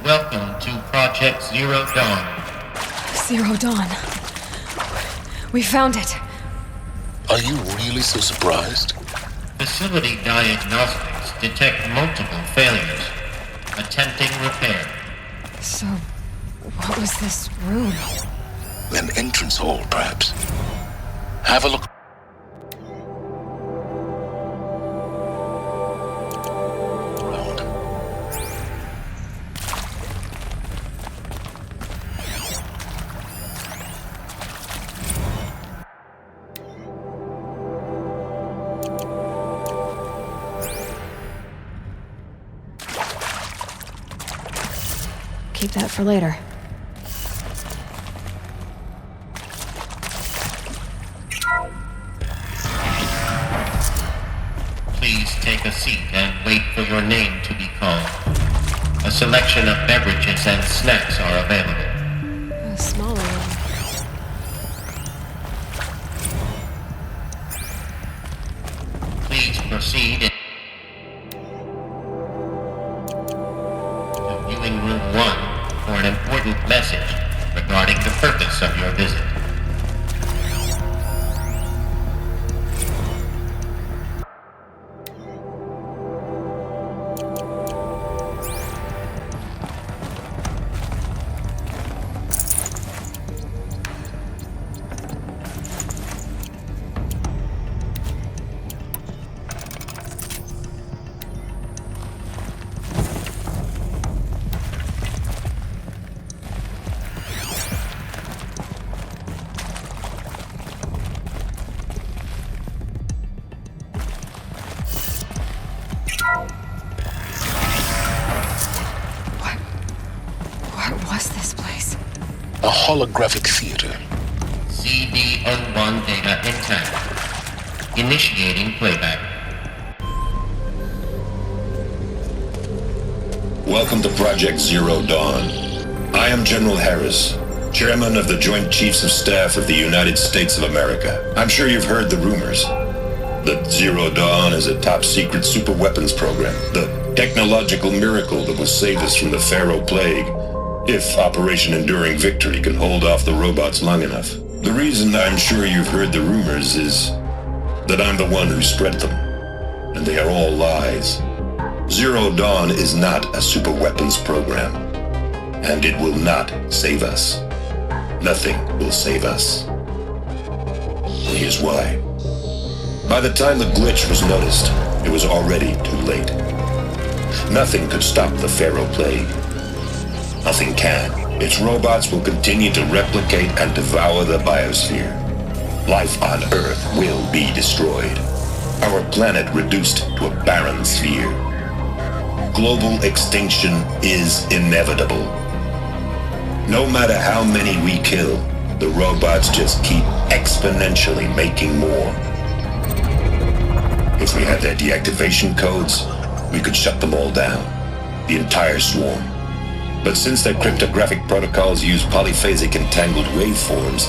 Welcome to Project Zero Dawn. Zero Dawn. We found it. Are you really so surprised? Facility diagnostics detect multiple failures. Attempting repair. So, what was this room? An entrance hall, perhaps. Have a look. Around. Keep that for later. Please take a seat and wait for your name to be called. A selection of beverages and snacks are available. A smaller one. Please proceed to viewing room 1 for an important message regarding the purpose of your visit. What was this place? A holographic theater. CD01 data intact. Initiating playback. Welcome to Project Zero Dawn. I am General Harris, Chairman of the Joint Chiefs of Staff of the United States of America. I'm sure you've heard the rumors that Zero Dawn is a top-secret super-weapons program, the technological miracle that will save us from the Pharaoh Plague, if Operation Enduring Victory can hold off the robots long enough. The reason I'm sure you've heard the rumors is that I'm the one who spread them, and they are all lies. Zero Dawn is not a super-weapons program, and it will not save us. Nothing will save us. Here's why. By the time the glitch was noticed, it was already too late. Nothing could stop the Pharaoh Plague. Nothing can. Its robots will continue to replicate and devour the biosphere. Life on Earth will be destroyed. Our planet reduced to a barren sphere. Global extinction is inevitable. No matter how many we kill, the robots just keep exponentially making more. If we had their deactivation codes, we could shut them all down, the entire swarm. But since their cryptographic protocols use polyphasic entangled waveforms,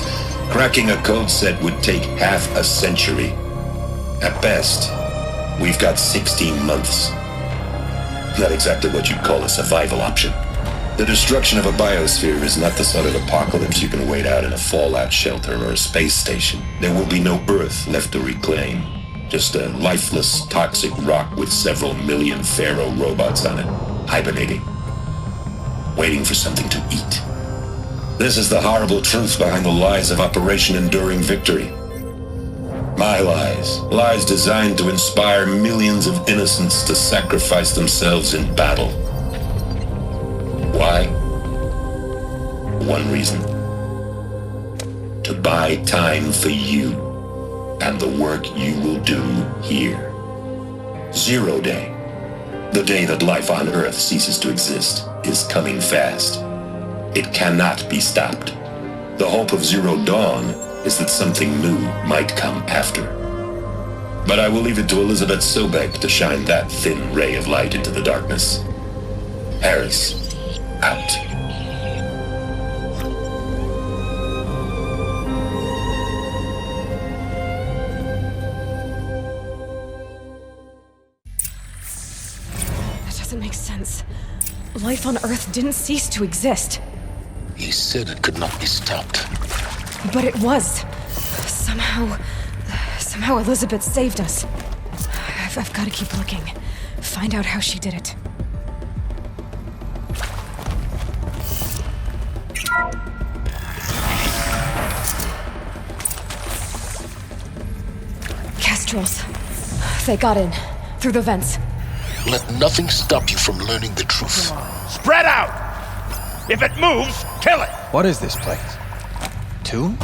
cracking a code set would take half a century. At best, we've got 16 months. Not exactly what you'd call a survival option. The destruction of a biosphere is not the sort of apocalypse you can wait out in a fallout shelter or a space station. There will be no Earth left to reclaim. Just a lifeless, toxic rock with several million Pharaoh robots on it, hibernating, waiting for something to eat. This is the horrible truth behind the lies of Operation Enduring Victory. My lies. Lies designed to inspire millions of innocents to sacrifice themselves in battle. Why? One reason. To buy time for you and the work you will do here. Zero Day, the day that life on Earth ceases to exist, is coming fast. It cannot be stopped. The hope of Zero Dawn is that something new might come after. But I will leave it to Elizabeth Sobek to shine that thin ray of light into the darkness. Harris, out. That doesn't make sense. life on Earth didn't cease to exist. He said it could not be stopped. But it was. Somehow Elizabeth saved us. I've got to keep looking. Find out how she did it. Kestrels. They got in. Through the vents. Let nothing stop you from learning the truth. Spread out! If it moves, kill it! What is this place? Tomb?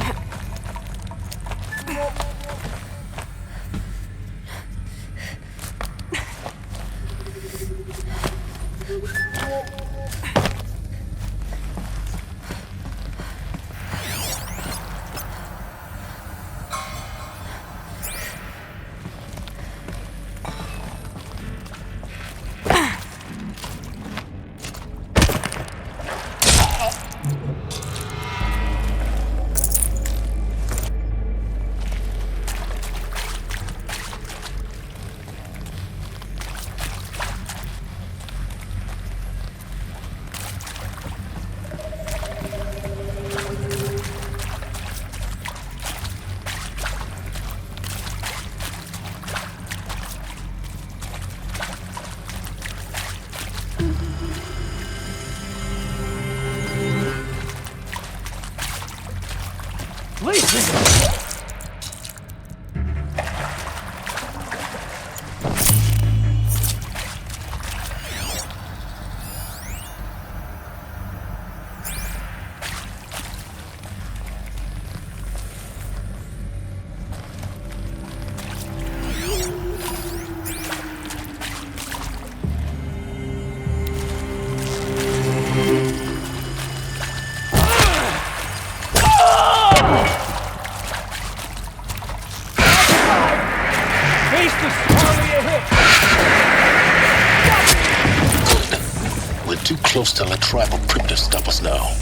We're too close to let tribal primitives stop us now.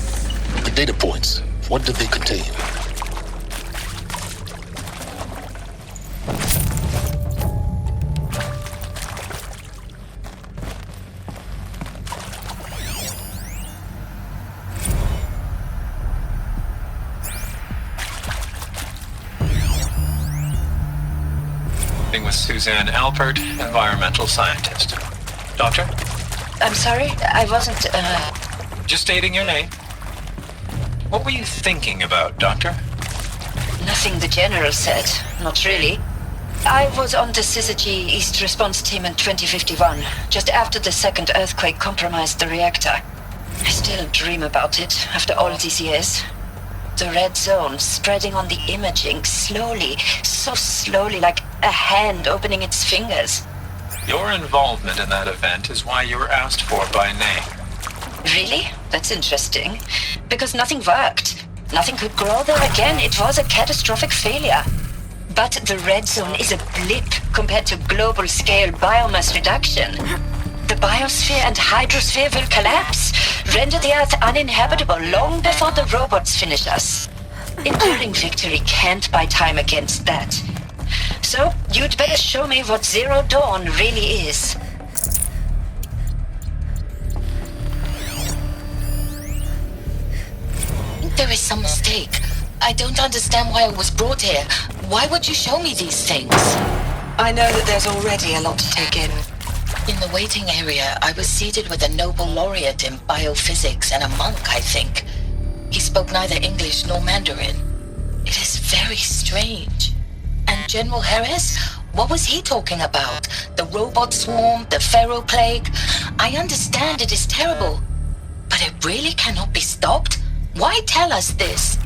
The data points, what did they contain? With Suzanne Alpert, environmental scientist. Doctor? I'm sorry, I wasn't, Just stating your name. What were you thinking about, Doctor? Nothing the General said. Not really. I was on the Syzygy East Response Team in 2051, just after the second earthquake compromised the reactor. I still dream about it, after all these years. The red zone spreading on the imaging, slowly, so slowly, like a hand opening its fingers. Your involvement in that event is why you were asked for by name. Really? That's interesting. Because nothing worked. Nothing could grow there again. It was a catastrophic failure. But the red zone is a blip compared to global-scale biomass reduction. The biosphere and hydrosphere will collapse, render the Earth uninhabitable long before the robots finish us. Enduring victory can't buy time against that. So, you'd better show me what Zero Dawn really is. There is some mistake. I don't understand why I was brought here. Why would you show me these things? I know that there's already a lot to take in. In the waiting area, I was seated with a Nobel laureate in biophysics and a monk, I think. He spoke neither English nor Mandarin. It is very strange. And General Harris? What was he talking about? The robot swarm, the Pharaoh plague? I understand it is terrible. But it really cannot be stopped? Why tell us this?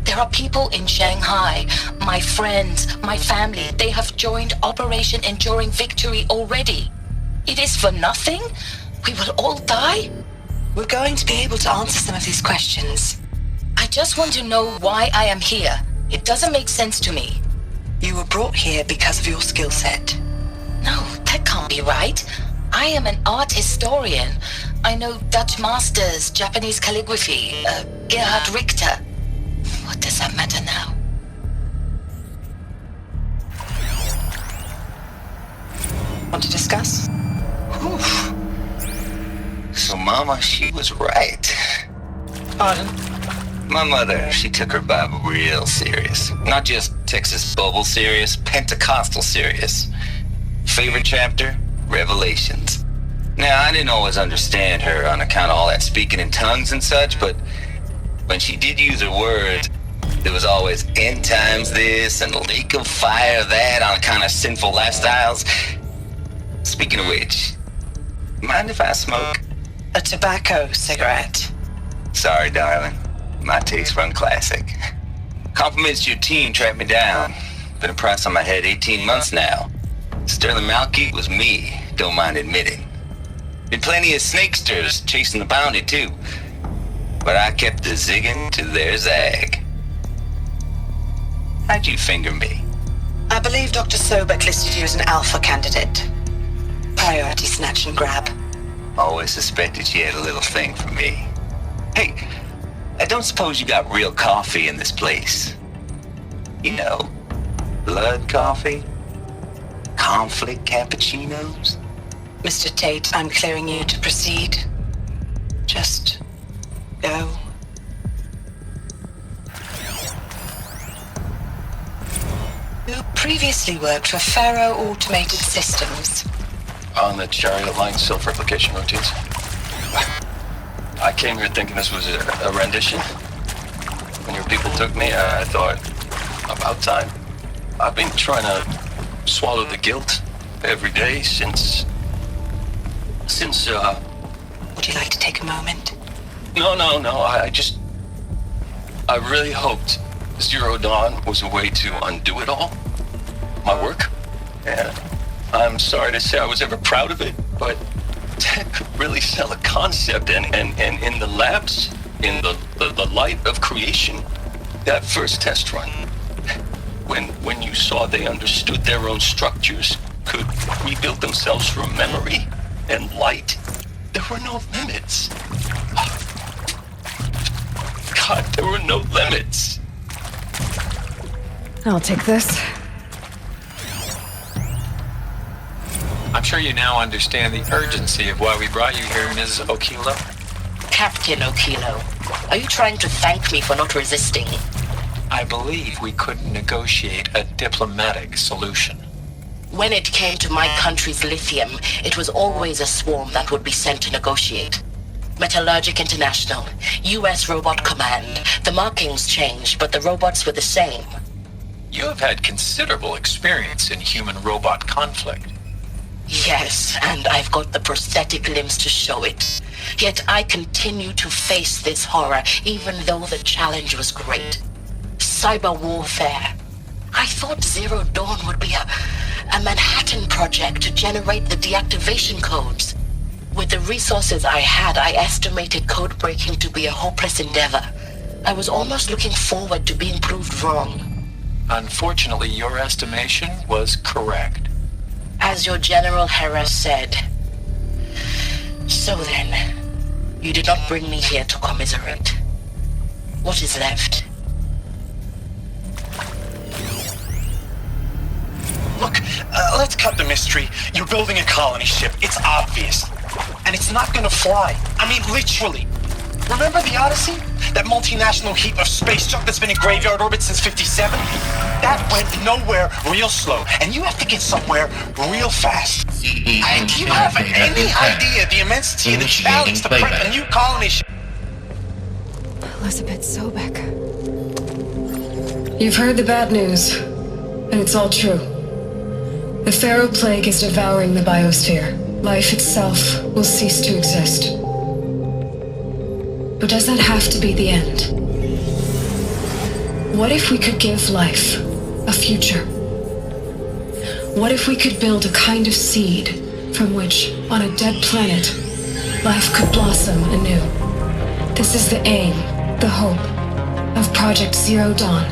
There are people in Shanghai, my friends, my family. They have joined Operation Enduring Victory already. It is for nothing? We will all die? We're going to be able to answer some of these questions. I just want to know why I am here. It doesn't make sense to me. You were brought here because of your skill set. No, that can't be right. I am an art historian. I know Dutch masters, Japanese calligraphy, Gerhard Richter. What does that matter now? Want to discuss? So So Mama, she was right. Pardon? My mother, she took her Bible real serious. Not just Texas Bible serious, Pentecostal serious. Favorite chapter? Revelations. Now, I didn't always understand her on account of all that speaking in tongues and such, but when she did use her words, there was always end times this and lake of fire that on account of sinful lifestyles. Speaking of which, mind if I smoke? A tobacco cigarette. Sorry, darling. My taste run classic. Compliments to your team tracked me down. Been a price on my head 18 months now. Sterling Malky was me, don't mind admitting. Been plenty of snakesters chasing the bounty too. But I kept the zigging to their zag. How'd you finger me? I believe Dr. Sobek listed you as an alpha candidate. Priority snatch and grab. Always suspected she had a little thing for me. Hey, I don't suppose you got real coffee in this place. You know, blood coffee? Conflict cappuccinos? Mr. Tate, I'm clearing you to proceed. Just go. You previously worked for Faro Automated Systems. On the Chariot Line self-replication routines. I came here thinking this was a rendition. When your people took me, I thought, about time. I've been trying to swallow the guilt every day since... Would you like to take a moment? No, I really hoped Zero Dawn was a way to undo it all. My work. And I'm sorry to say I was ever proud of it, but Tech could really sell a concept, and in the labs, in the light of creation, that first test run, when you saw they understood their own structures, could rebuild themselves from memory and light, there were no limits. God, there were no limits. I'll take this. I'm sure you now understand the urgency of why we brought you here, Ms. Okilo. Captain Okilo, are you trying to thank me for not resisting? I believe we couldn't negotiate a diplomatic solution. When it came to my country's lithium, it was always a swarm that would be sent to negotiate. Metallurgic International, US Robot Command. The markings changed, but the robots were the same. You have had considerable experience in human-robot conflict. Yes, and I've got the prosthetic limbs to show it. Yet I continue to face this horror, even though the challenge was great. Cyber warfare. I thought Zero Dawn would be a Manhattan project to generate the deactivation codes. With the resources I had, I estimated code breaking to be a hopeless endeavor. I was almost looking forward to being proved wrong. Unfortunately, your estimation was correct. As your General Hera said. So then, you did not bring me here to commiserate. What is left? Look, let's cut the mystery. You're building a colony ship. It's obvious. And it's not gonna fly. I mean, literally. Remember the Odyssey? That multinational heap of space junk that's been in graveyard orbit since 57? That went nowhere real slow. And you have to get somewhere real fast. Do you have any idea the immensity of the challenge to prep a new colony ship? Elizabeth Sobek. You've heard the bad news, and it's all true. The Pharaoh Plague is devouring the biosphere. Life itself will cease to exist. But does that have to be the end? What if we could give life a future? What if we could build a kind of seed from which, on a dead planet, life could blossom anew? This is the aim, the hope, of Project Zero Dawn.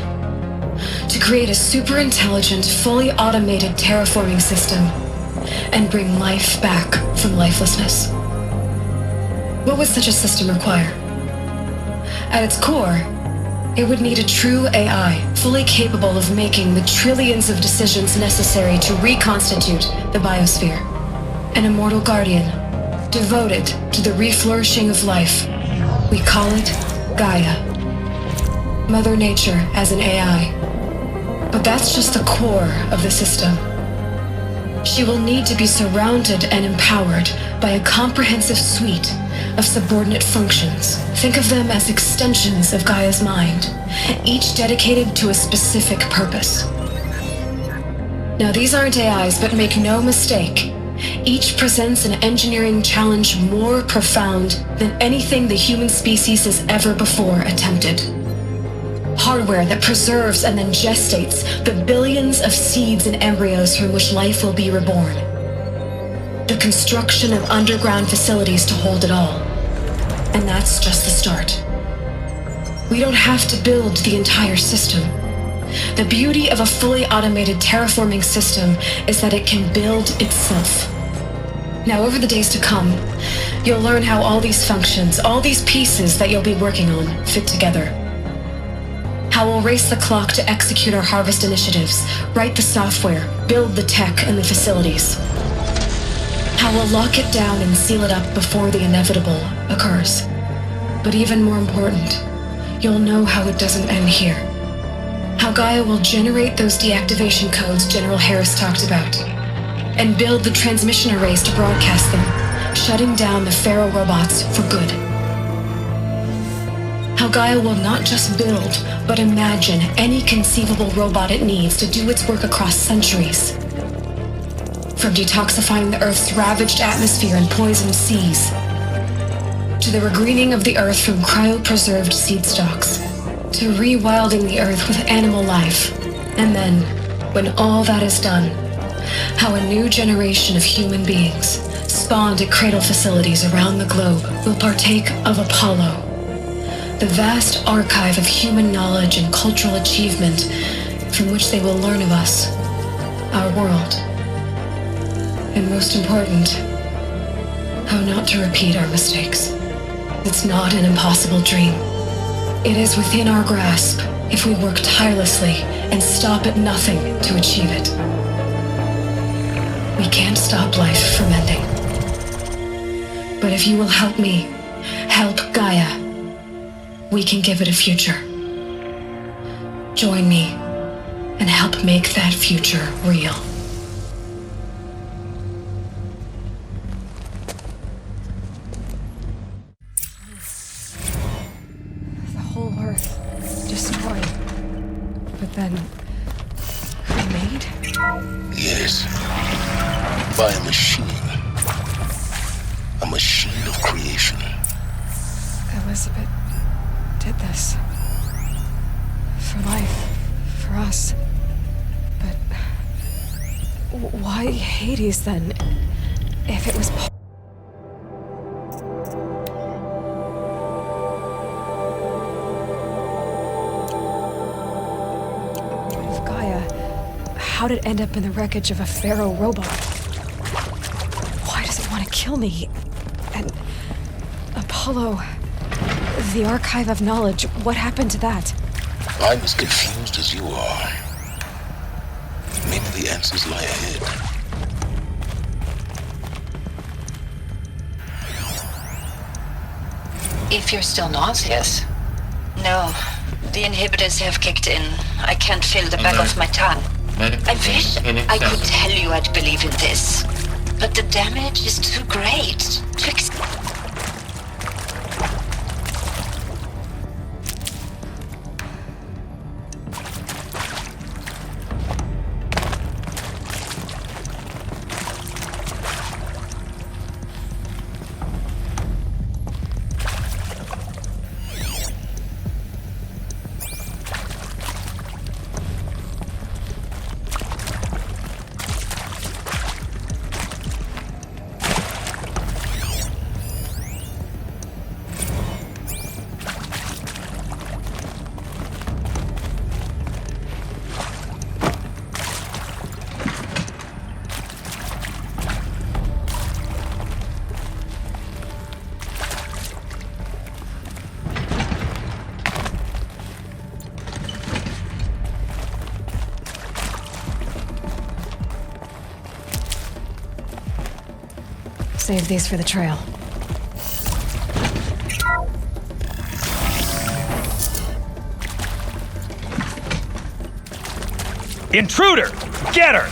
To create a super-intelligent, fully automated terraforming system and bring life back from lifelessness. What would such a system require? At its core, it would need a true AI, fully capable of making the trillions of decisions necessary to reconstitute the biosphere. An immortal guardian devoted to the reflourishing of life. We call it Gaia. Mother Nature as an AI. But that's just the core of the system. She will need to be surrounded and empowered by a comprehensive suite of subordinate functions. Think of them as extensions of Gaia's mind, each dedicated to a specific purpose. Now, these aren't AIs, but make no mistake, each presents an engineering challenge more profound than anything the human species has ever before attempted. Hardware that preserves and then gestates the billions of seeds and embryos from which life will be reborn. The construction of underground facilities to hold it all. And that's just the start. We don't have to build the entire system. The beauty of a fully automated terraforming system is that it can build itself. Now, over the days to come, you'll learn how all these functions, all these pieces that you'll be working on, fit together. How we'll race the clock to execute our harvest initiatives, write the software, build the tech and the facilities. How we'll lock it down and seal it up before the inevitable occurs. But even more important, you'll know how it doesn't end here. How Gaia will generate those deactivation codes General Harris talked about, and build the transmission arrays to broadcast them, shutting down the Pharaoh robots for good. How Gaia will not just build, but imagine any conceivable robot it needs to do its work across centuries. From detoxifying the Earth's ravaged atmosphere and poisoned seas, to the regreening of the Earth from cryopreserved seed stalks, to rewilding the Earth with animal life. And then, when all that is done, how a new generation of human beings, spawned at cradle facilities around the globe, will partake of Apollo, the vast archive of human knowledge and cultural achievement from which they will learn of us, our world. And most important, how not to repeat our mistakes. It's not an impossible dream. It is within our grasp if we work tirelessly and stop at nothing to achieve it. We can't stop life from ending. But if you will help me, help Gaia, we can give it a future. Join me and help make that future real. The whole Earth destroyed, but then remade? Yes. By a machine. A machine of creation. Elizabeth did this. For life. For us. But why Hades then? If it was of Gaia, how did it end up in the wreckage of a Pharaoh robot? Why does it want to kill me? And Apollo, the archive of knowledge, what happened to that? I'm as confused as you are. Maybe the answers lie ahead. If you're still nauseous. No, the inhibitors have kicked in. I can't feel the back of my tongue. I wish I could tell you I'd believe in this, but the damage is too great to Save these for the trail. Intruder! Get her!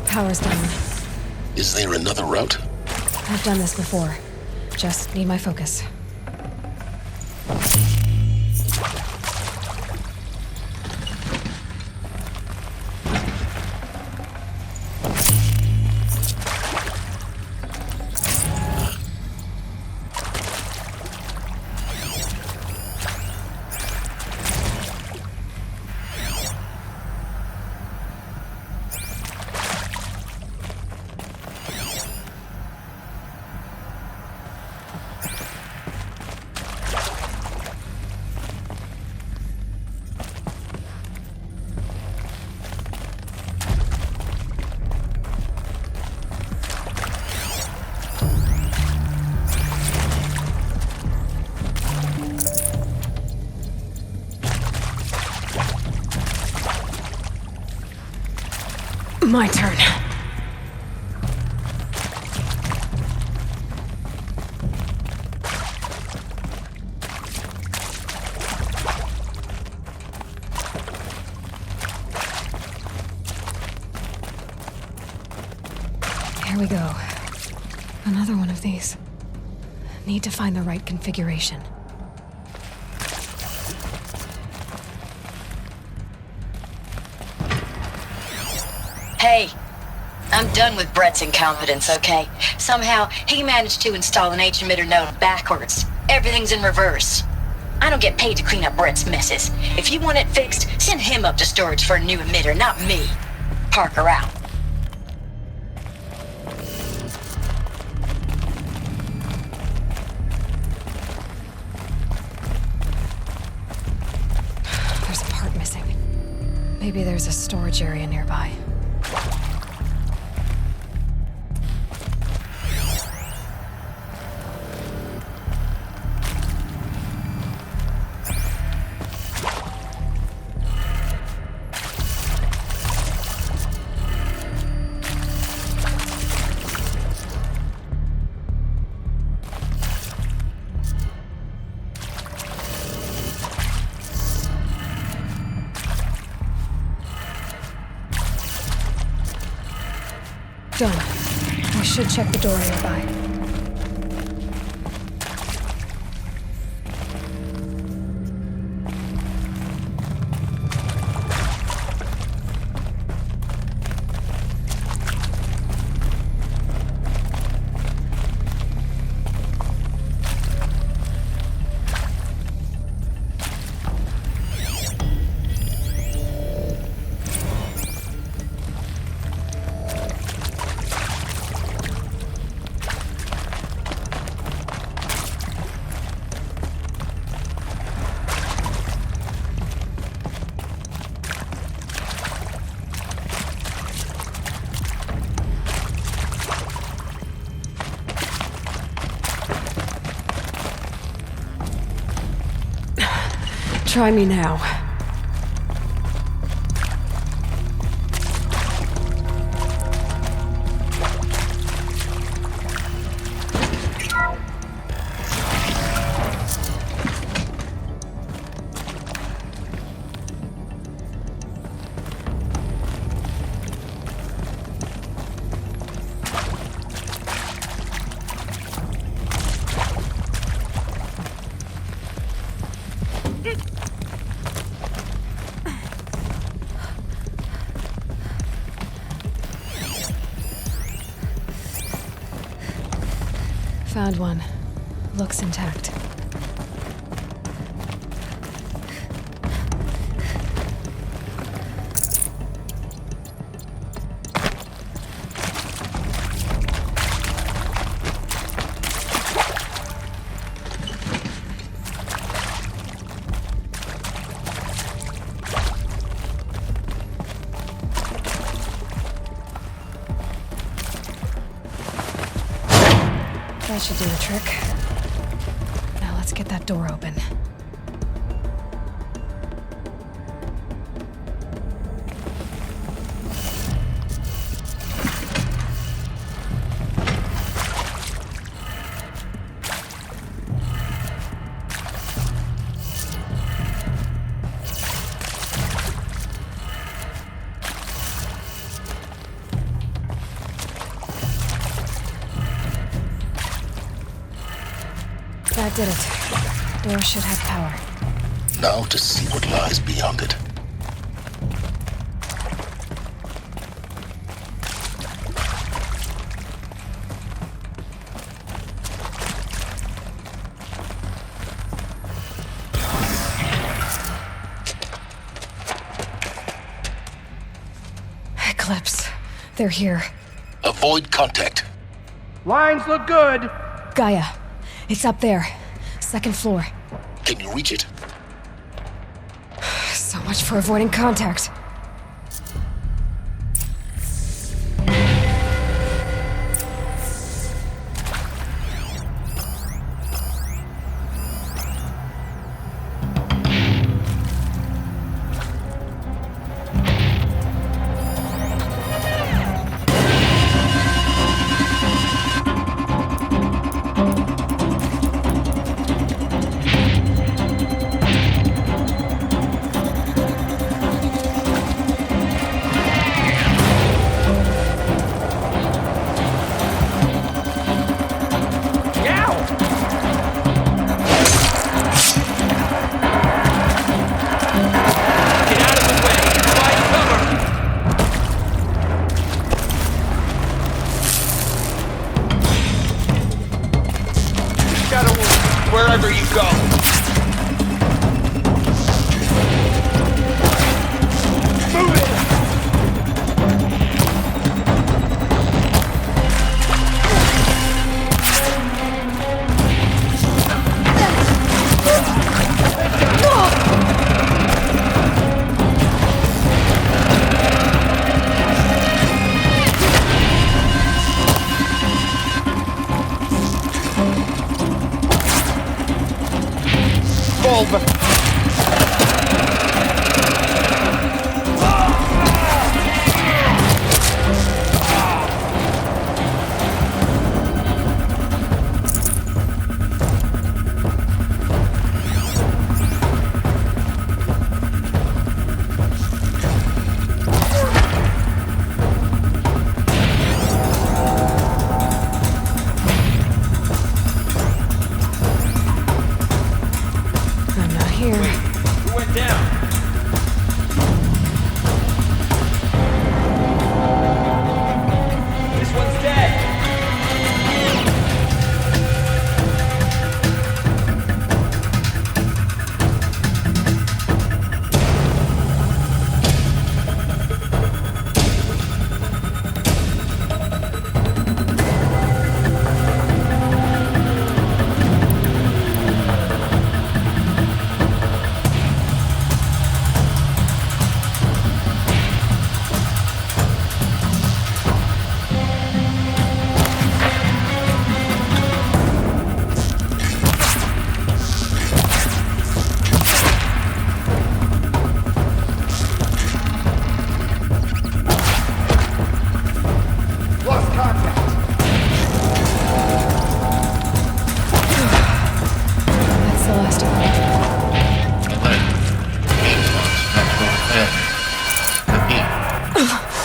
Power's down. Is there another route? I've done this before. Just need my focus. My turn. Here we go. Another one of these. Need to find the right configuration. Hey, I'm done with Brett's incompetence, okay? Somehow, he managed to install an H-emitter node backwards. Everything's in reverse. I don't get paid to clean up Brett's messes. If you want it fixed, send him up to storage for a new emitter, not me. Parker out. There's a part missing. Maybe there's a storage area nearby. Done. I should check the door nearby. Try me now. Found one. Looks intact. That should do the trick. Now let's get that door open. That did it. Door should have power. Now to see what lies beyond it. Eclipse. They're here. Avoid contact. Lines look good. Gaia. It's up there. Second floor. Can you reach it? So much for avoiding contact. Wherever you go. Move it! Bulb. Who went down? This one's dead.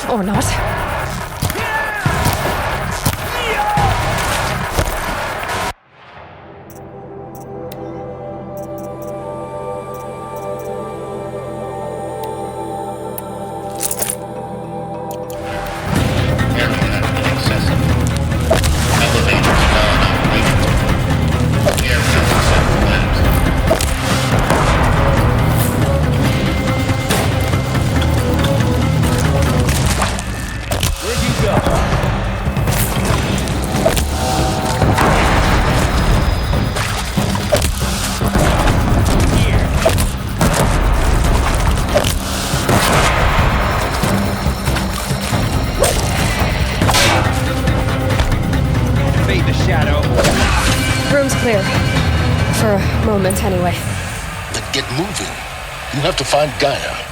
Or not. For a moment, anyway. Then get moving. You have to find Gaia.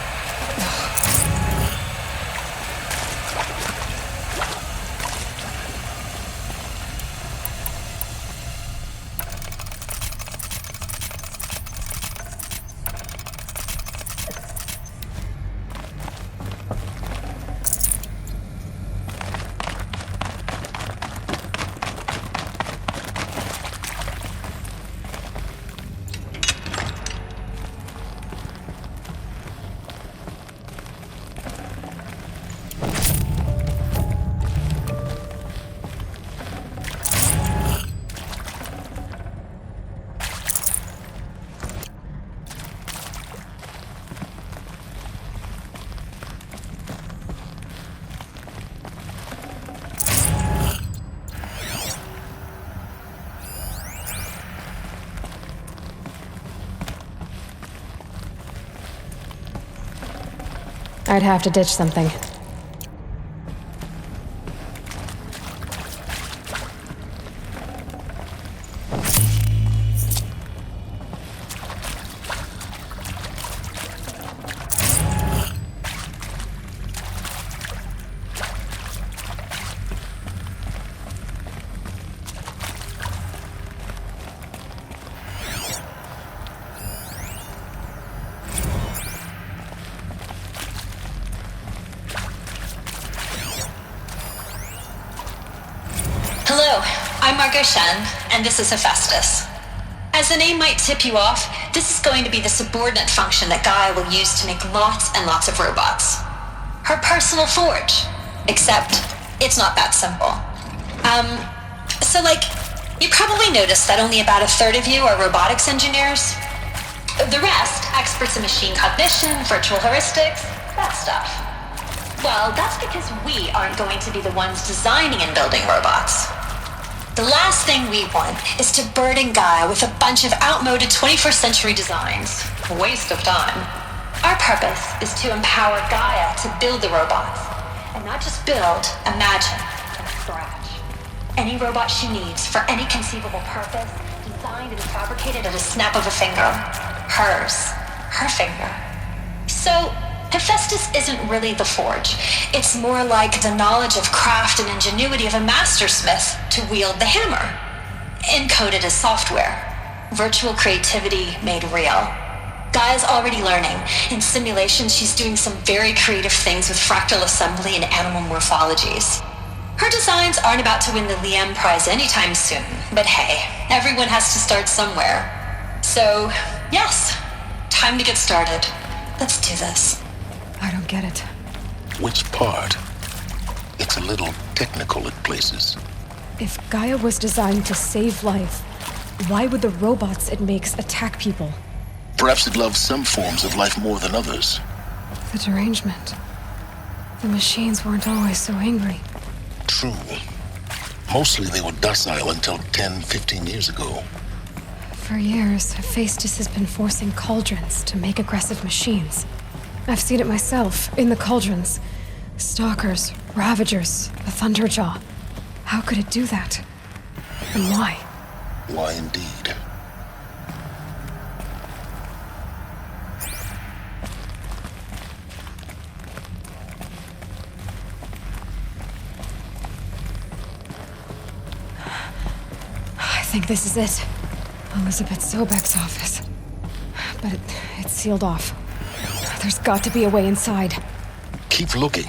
I'd have to ditch something. I'm Margot Shen, and this is Hephaestus. As the name might tip you off, this is going to be the subordinate function that Gaia will use to make lots and lots of robots. Her personal forge. Except, it's not that simple. You probably noticed that only about a third of you are robotics engineers. The rest, experts in machine cognition, virtual heuristics, that stuff. Well, that's because we aren't going to be the ones designing and building robots. The last thing we want is to burden Gaia with a bunch of outmoded 21st century designs. A waste of time. Our purpose is to empower Gaia to build the robots. And not just build, imagine, from scratch. Any robot she needs for any conceivable purpose, designed and fabricated at a snap of a finger. Hers. Her finger. So, Hephaestus isn't really the forge. It's more like the knowledge of craft and ingenuity of a mastersmith to wield the hammer. Encoded as software. Virtual creativity made real. Gaia's already learning. In simulations, she's doing some very creative things with fractal assembly and animal morphologies. Her designs aren't about to win the Liam Prize anytime soon, but hey, everyone has to start somewhere. So, yes, time to get started. Let's do this. I don't get it. Which part? It's a little technical at places. If Gaia was designed to save life, why would the robots it makes attack people? Perhaps it loves some forms of life more than others. The derangement. The machines weren't always so angry. True. Mostly they were docile until 10, 15 years ago. For years, Hephaestus has been forcing cauldrons to make aggressive machines. I've seen it myself, in the cauldrons. Stalkers, Ravagers, the Thunderjaw. How could it do that? And why? Why indeed? I think this is it. Elizabeth Sobek's office. But it's sealed off. There's got to be a way inside. Keep looking.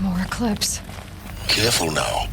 More eclipse. Careful now.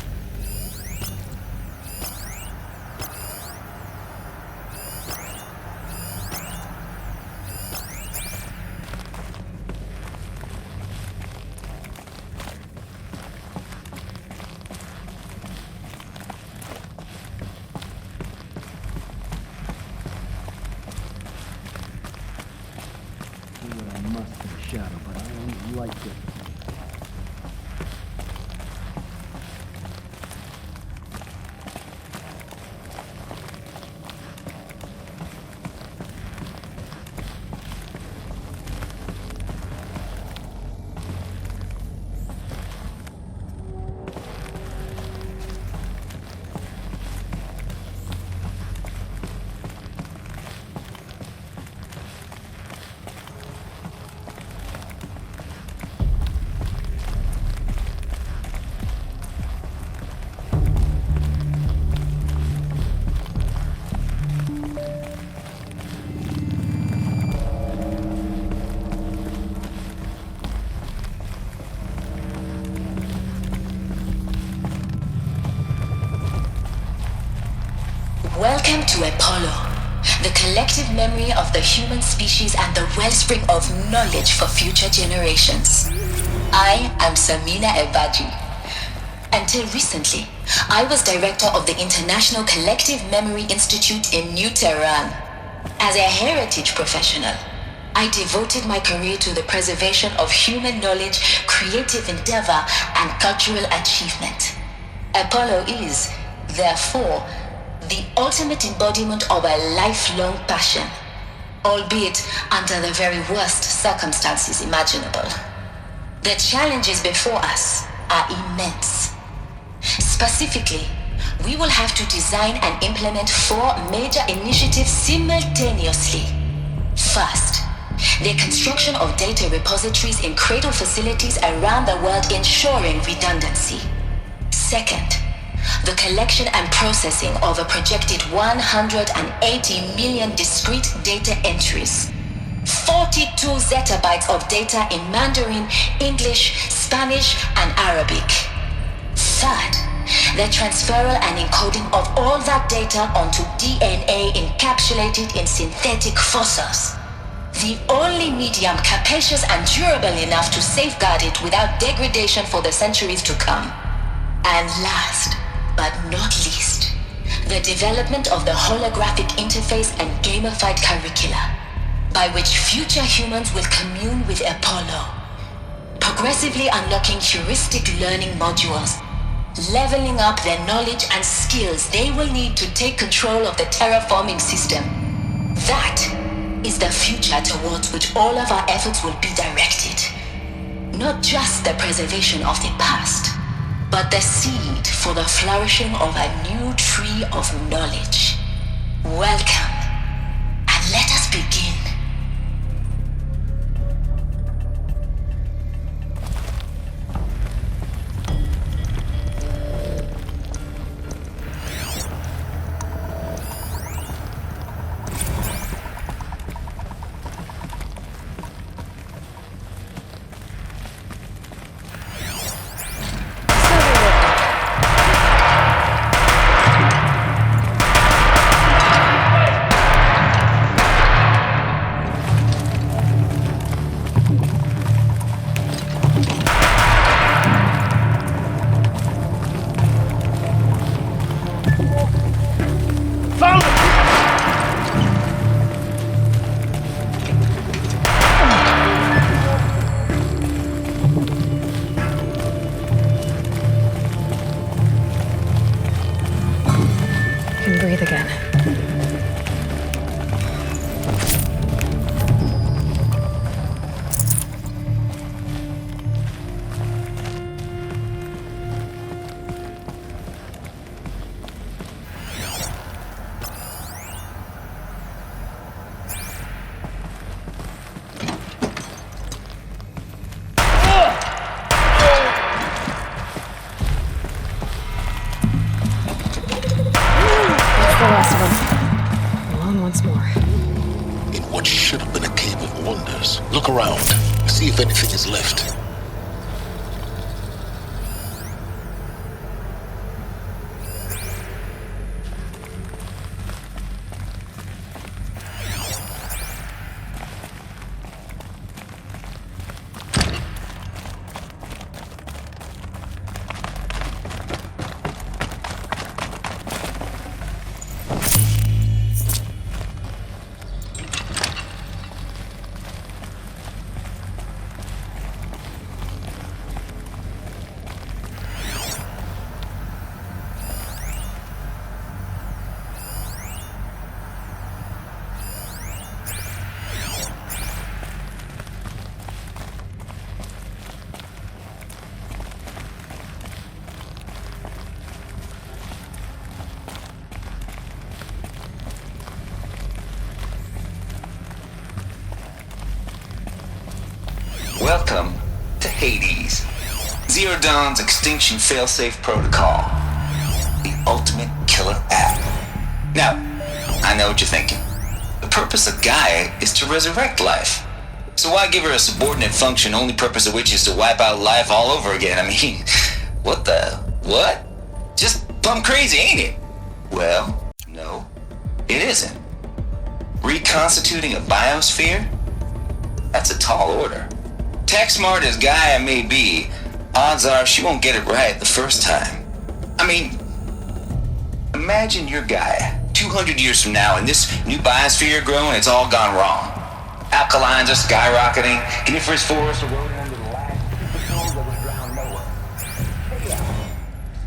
Welcome to Apollo, the collective memory of the human species and the wellspring of knowledge for future generations. I am Samina Ebaji. Until recently, I was director of the International Collective Memory Institute in New Tehran. As a heritage professional, I devoted my career to the preservation of human knowledge, creative endeavor, and cultural achievement. Apollo is, therefore, the ultimate embodiment of a lifelong passion, albeit under the very worst circumstances imaginable. The challenges before us are immense. Specifically, we will have to design and implement 4 major initiatives simultaneously. First, the construction of data repositories in cradle facilities around the world ensuring redundancy. Second, the collection and processing of a projected 180 million discrete data entries. 42 zettabytes of data in Mandarin, English, Spanish, and Arabic. Third, the transferal and encoding of all that data onto DNA encapsulated in synthetic fossils. The only medium capacious and durable enough to safeguard it without degradation for the centuries to come. And last, but not least, the development of the holographic interface and gamified curricula, by which future humans will commune with Apollo, progressively unlocking heuristic learning modules, leveling up their knowledge and skills they will need to take control of the terraforming system. That is the future towards which all of our efforts will be directed. Not just the preservation of the past, but the seed for the flourishing of a new tree of knowledge. Welcome, and let us begin. Look around. See if anything is left. Welcome to Hades, Zero Dawn's extinction failsafe protocol, the ultimate killer app. Now, I know what you're thinking. The purpose of Gaia is to resurrect life. So why give her a subordinate function, only purpose of which is to wipe out life all over again? I mean, what? Just plumb crazy, ain't it? Well, no. It isn't. Reconstituting a biosphere? That's a tall order. Tech smart as Gaia may be, odds are she won't get it right the first time. I mean, imagine your Gaia 200 years from now and this new biosphere you're growing, it's all gone wrong. Alkalines are skyrocketing, coniferous forests are rolling under the last superstorm that would drown Noah.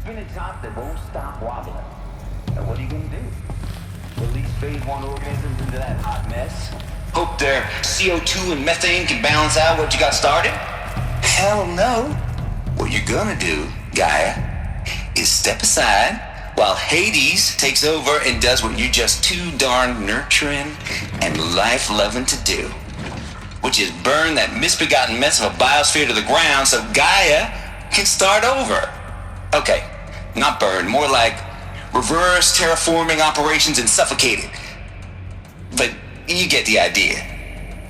Spin a top that won't stop wobbling. Now what are you gonna do? Release phase 1 organisms into that hot mess? Hope their CO2 and methane can balance out what you got started? Hell no. What you're gonna do, Gaia, is step aside while Hades takes over and does what you're just too darn nurturing and life-loving to do, which is burn that misbegotten mess of a biosphere to the ground so Gaia can start over. Okay, not burn, more like reverse terraforming operations and suffocate it. But you get the idea.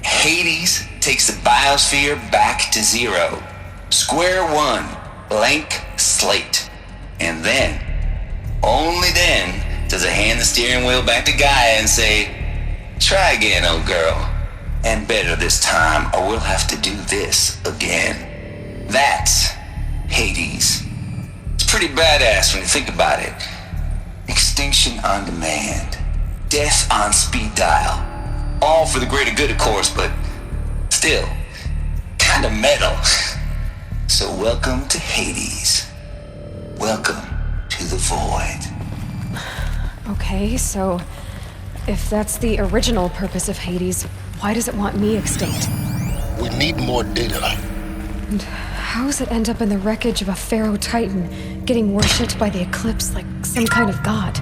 Hades takes the biosphere back to zero. Square one, blank slate. And then, only then, does it hand the steering wheel back to Gaia and say, try again, old girl. And better this time, or we'll have to do this again. That's Hades. It's pretty badass when you think about it. Extinction on demand. Death on speed dial. All for the greater good, of course, but still, kinda metal. So welcome to Hades. Welcome to the void. Okay, so if that's the original purpose of Hades, why does it want me extinct? We need more data. And how does it end up in the wreckage of a Pharaoh Titan, getting worshipped by the Eclipse like some kind of god?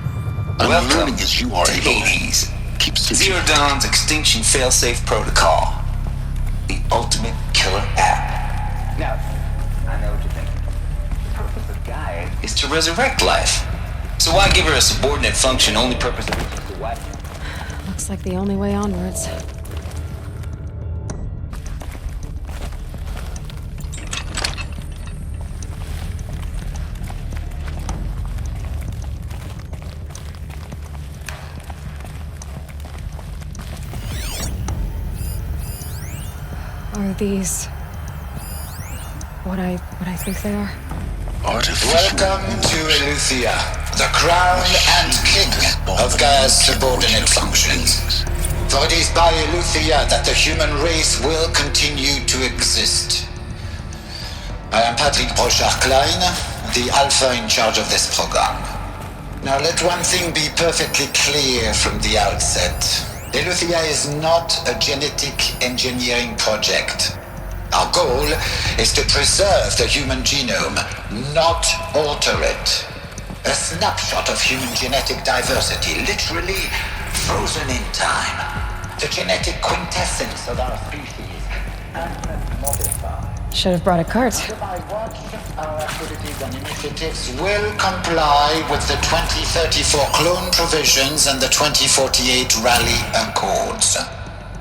I'm learning as you are, Hades. Keep Zero Dawn's extinction failsafe protocol. The ultimate killer app. Now, I know what you're thinking. The purpose of Gaia is to resurrect life. So why give her a subordinate function, only purpose of it is to what? Looks like the only way onwards. Are these what I think they are? Welcome to Eleuthia, the crown and king of Gaia's subordinate functions. For it is by Eleuthia that the human race will continue to exist. I am Patrick Brochard-Klein, the Alpha in charge of this program. Now let one thing be perfectly clear from the outset. Eleuthia is not a genetic engineering project. Our goal is to preserve the human genome, not alter it. A snapshot of human genetic diversity, literally frozen in time. The genetic quintessence of our species, unmodified. Should have brought a cart. By watch, our activities and initiatives will comply with the 2034 clone provisions and the 2048 Rally Accords.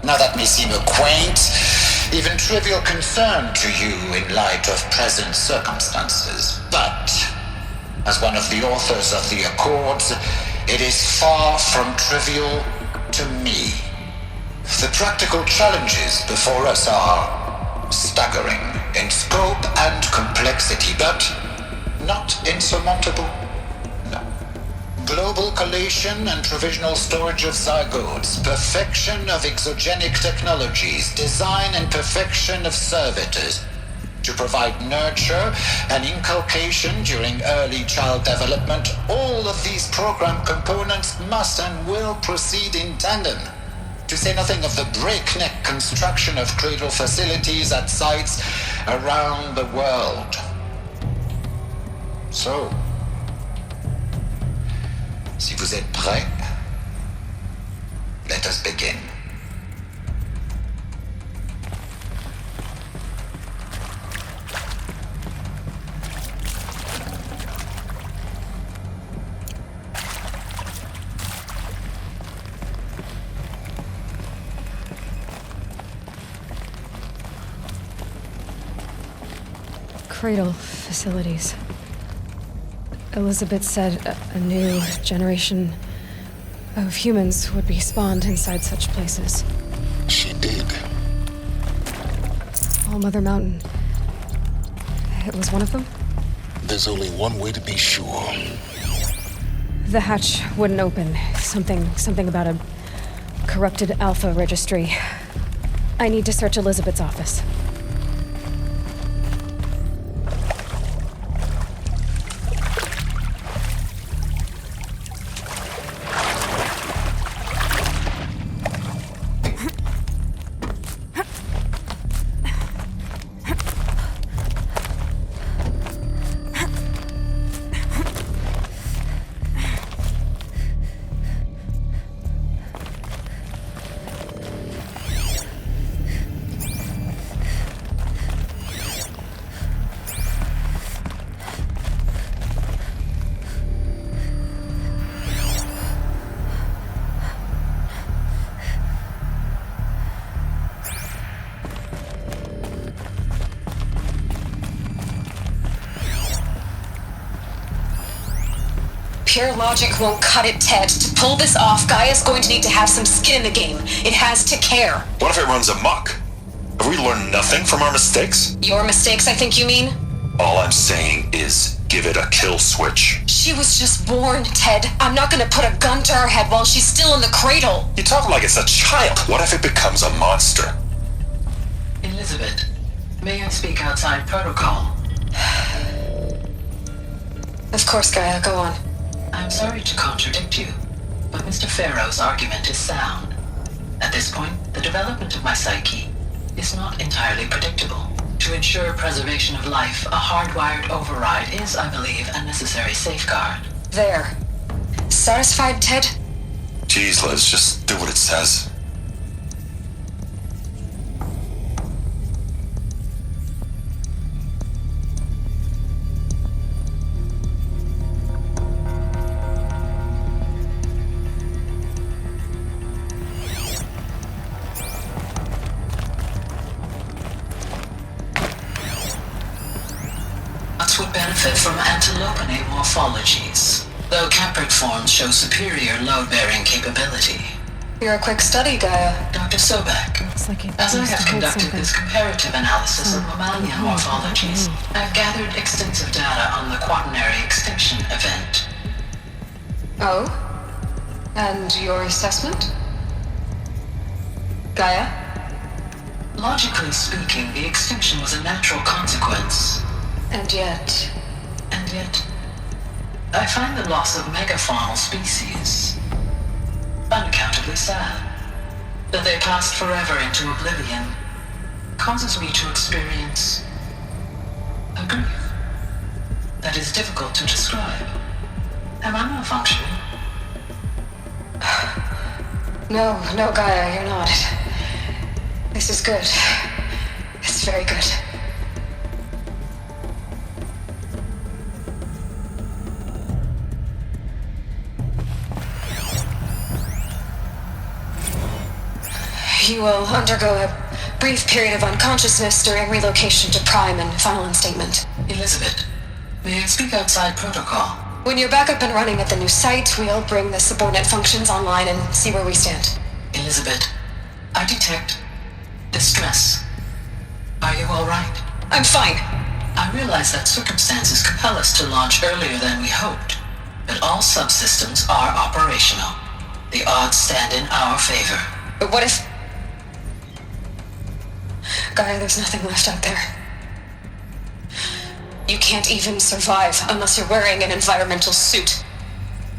Now that may seem a quaint, even trivial concern to you in light of present circumstances, but as one of the authors of the Accords, it is far from trivial to me. The practical challenges before us are staggering in scope and complexity, but not insurmountable. No. Global collation and provisional storage of zygotes, perfection of exogenic technologies, design and perfection of servitors to provide nurture and inculcation during early child development. All of these program components must and will proceed in tandem. To say nothing of the breakneck construction of cradle facilities at sites around the world. So, si vous êtes prêts, let us begin. Cradle facilities. Elizabeth said a new generation of humans would be spawned inside such places. She did. All Mother Mountain. It was one of them? There's only one way to be sure. The hatch wouldn't open. Something about a corrupted Alpha registry. I need to search Elizabeth's office. Pure logic won't cut it, Ted. To pull this off, Gaia's going to need to have some skin in the game. It has to care. What if it runs amok? Have we learned nothing from our mistakes? Your mistakes, I think you mean? All I'm saying is give it a kill switch. She was just born, Ted. I'm not gonna put a gun to her head while she's still in the cradle. You talk like it's a child. What if it becomes a monster? Elizabeth, may I speak outside protocol? Of course, Gaia, go on. I'm sorry to contradict you, but Mr. Farrow's argument is sound. At this point, the development of my psyche is not entirely predictable. To ensure preservation of life, a hardwired override is, I believe, a necessary safeguard. There. Satisfied, Ted? Jeez, Liz, just do what it says. Would benefit from antilopinae morphologies, though caprid forms show superior load-bearing capability. You're a quick study, Gaia. Dr. Sobek, as I have conducted this comparative analysis of mammalian morphologies, I've gathered extensive data on the quaternary extinction event. Oh? And your assessment? Gaia? Logically speaking, the extinction was a natural consequence. And yet, I find the loss of megafaunal species unaccountably sad. That they passed forever into oblivion causes me to experience a grief that is difficult to describe. Am I malfunctioning? No, Gaia, you're not. This is good. It's very good. You will undergo a brief period of unconsciousness during relocation to Prime and final instatement. Elizabeth, may I speak outside protocol? When you're back up and running at the new site, we'll bring the subordinate functions online and see where we stand. Elizabeth, I detect distress. Are you all right? I'm fine. I realize that circumstances compel us to launch earlier than we hoped, but all subsystems are operational. The odds stand in our favor. But what if... Gaia, there's nothing left out there. You can't even survive unless you're wearing an environmental suit.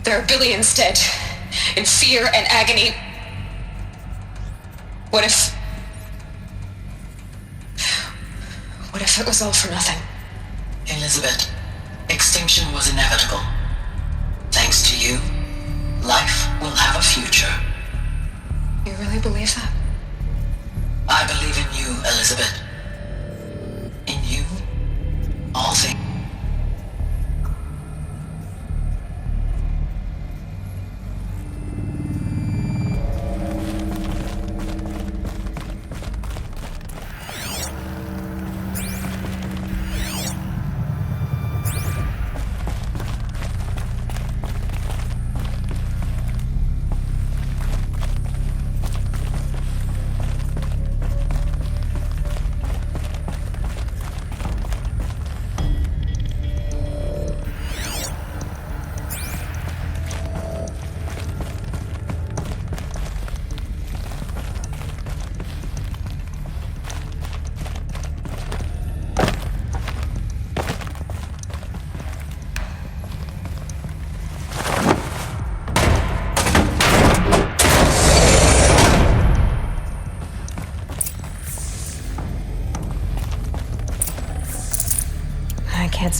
There are billions dead, in fear and agony. What if it was all for nothing? Elizabeth, extinction was inevitable. Thanks to you, life will have a future. You really believe that? I believe in you, Elizabeth. In you, all things.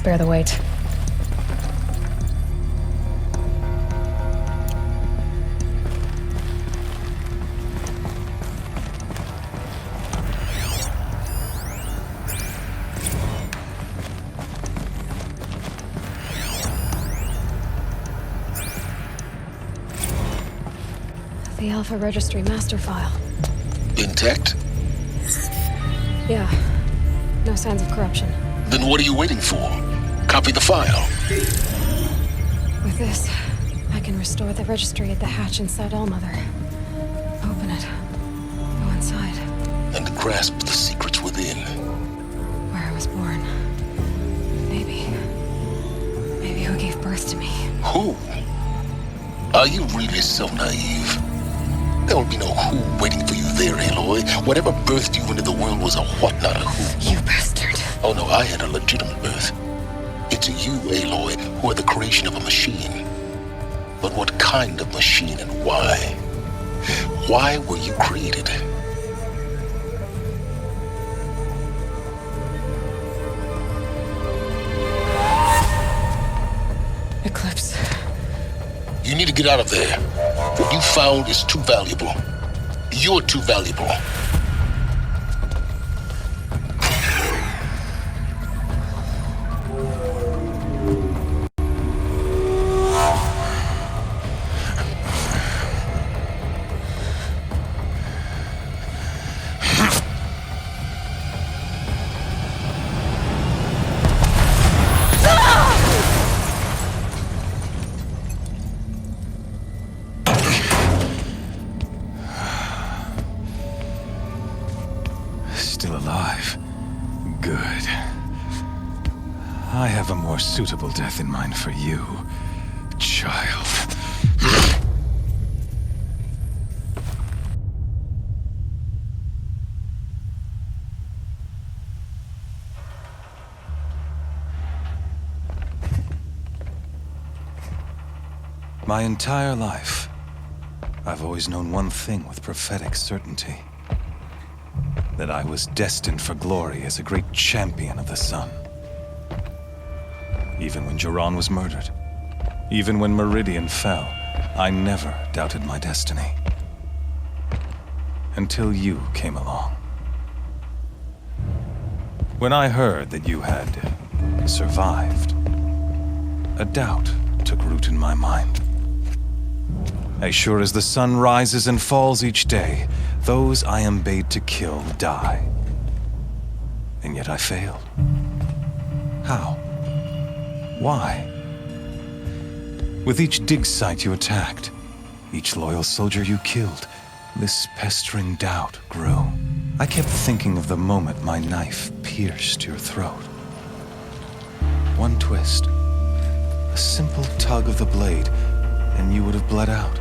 bear the weight. The Alpha Registry master file. Intact? Yeah. No signs of corruption. Then what are you waiting for? Copy the file. With this, I can restore the registry at the hatch inside Allmother. Open it. Go inside. And grasp the secrets within. Where I was born. Maybe who gave birth to me. Who? Are you really so naive? There will be no who waiting for you there, Aloy. Whatever birthed you into the world was a what, not a who. You bastard. Oh no, I had a legitimate birth. It's you, Aloy, who are the creation of a machine. But what kind of machine and why? Why were you created? Eclipse. You need to get out of there. What you found is too valuable. You're too valuable. Still alive. Good. I have a more suitable death in mind for you, child. My entire life, I've always known one thing with prophetic certainty. That I was destined for glory as a great champion of the sun. Even when Jiran was murdered, even when Meridian fell, I never doubted my destiny. Until you came along. When I heard that you had survived, a doubt took root in my mind. As sure as the sun rises and falls each day, those I am bade to kill die. And yet I failed. How? Why? With each dig site you attacked, each loyal soldier you killed, this pestering doubt grew. I kept thinking of the moment my knife pierced your throat. One twist, a simple tug of the blade, and you would have bled out.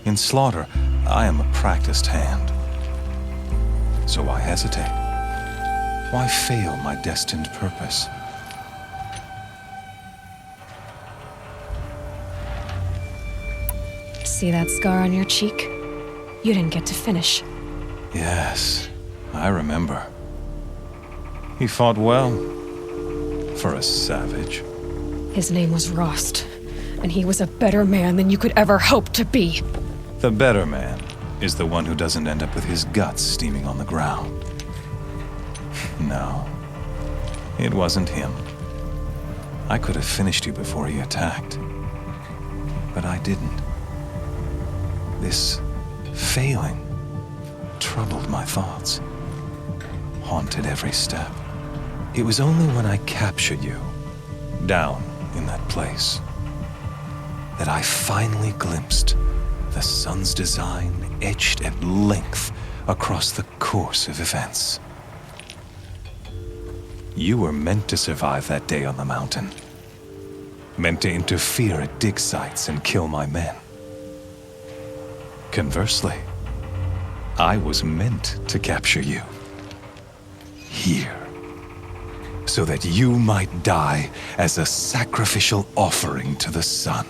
In slaughter, I am a practiced hand. So why hesitate? Why fail my destined purpose? See that scar on your cheek? You didn't get to finish. Yes, I remember. He fought well. For a savage. His name was Rost, and he was a better man than you could ever hope to be. The better man is the one who doesn't end up with his guts steaming on the ground. No, it wasn't him. I could have finished you before he attacked. But I didn't. This failing troubled my thoughts, haunted every step. It was only when I captured you, down in that place, that I finally glimpsed the sun's design etched at length across the course of events. You were meant to survive that day on the mountain. Meant to interfere at dig sites and kill my men. Conversely, I was meant to capture you. Here. So that you might die as a sacrificial offering to the sun.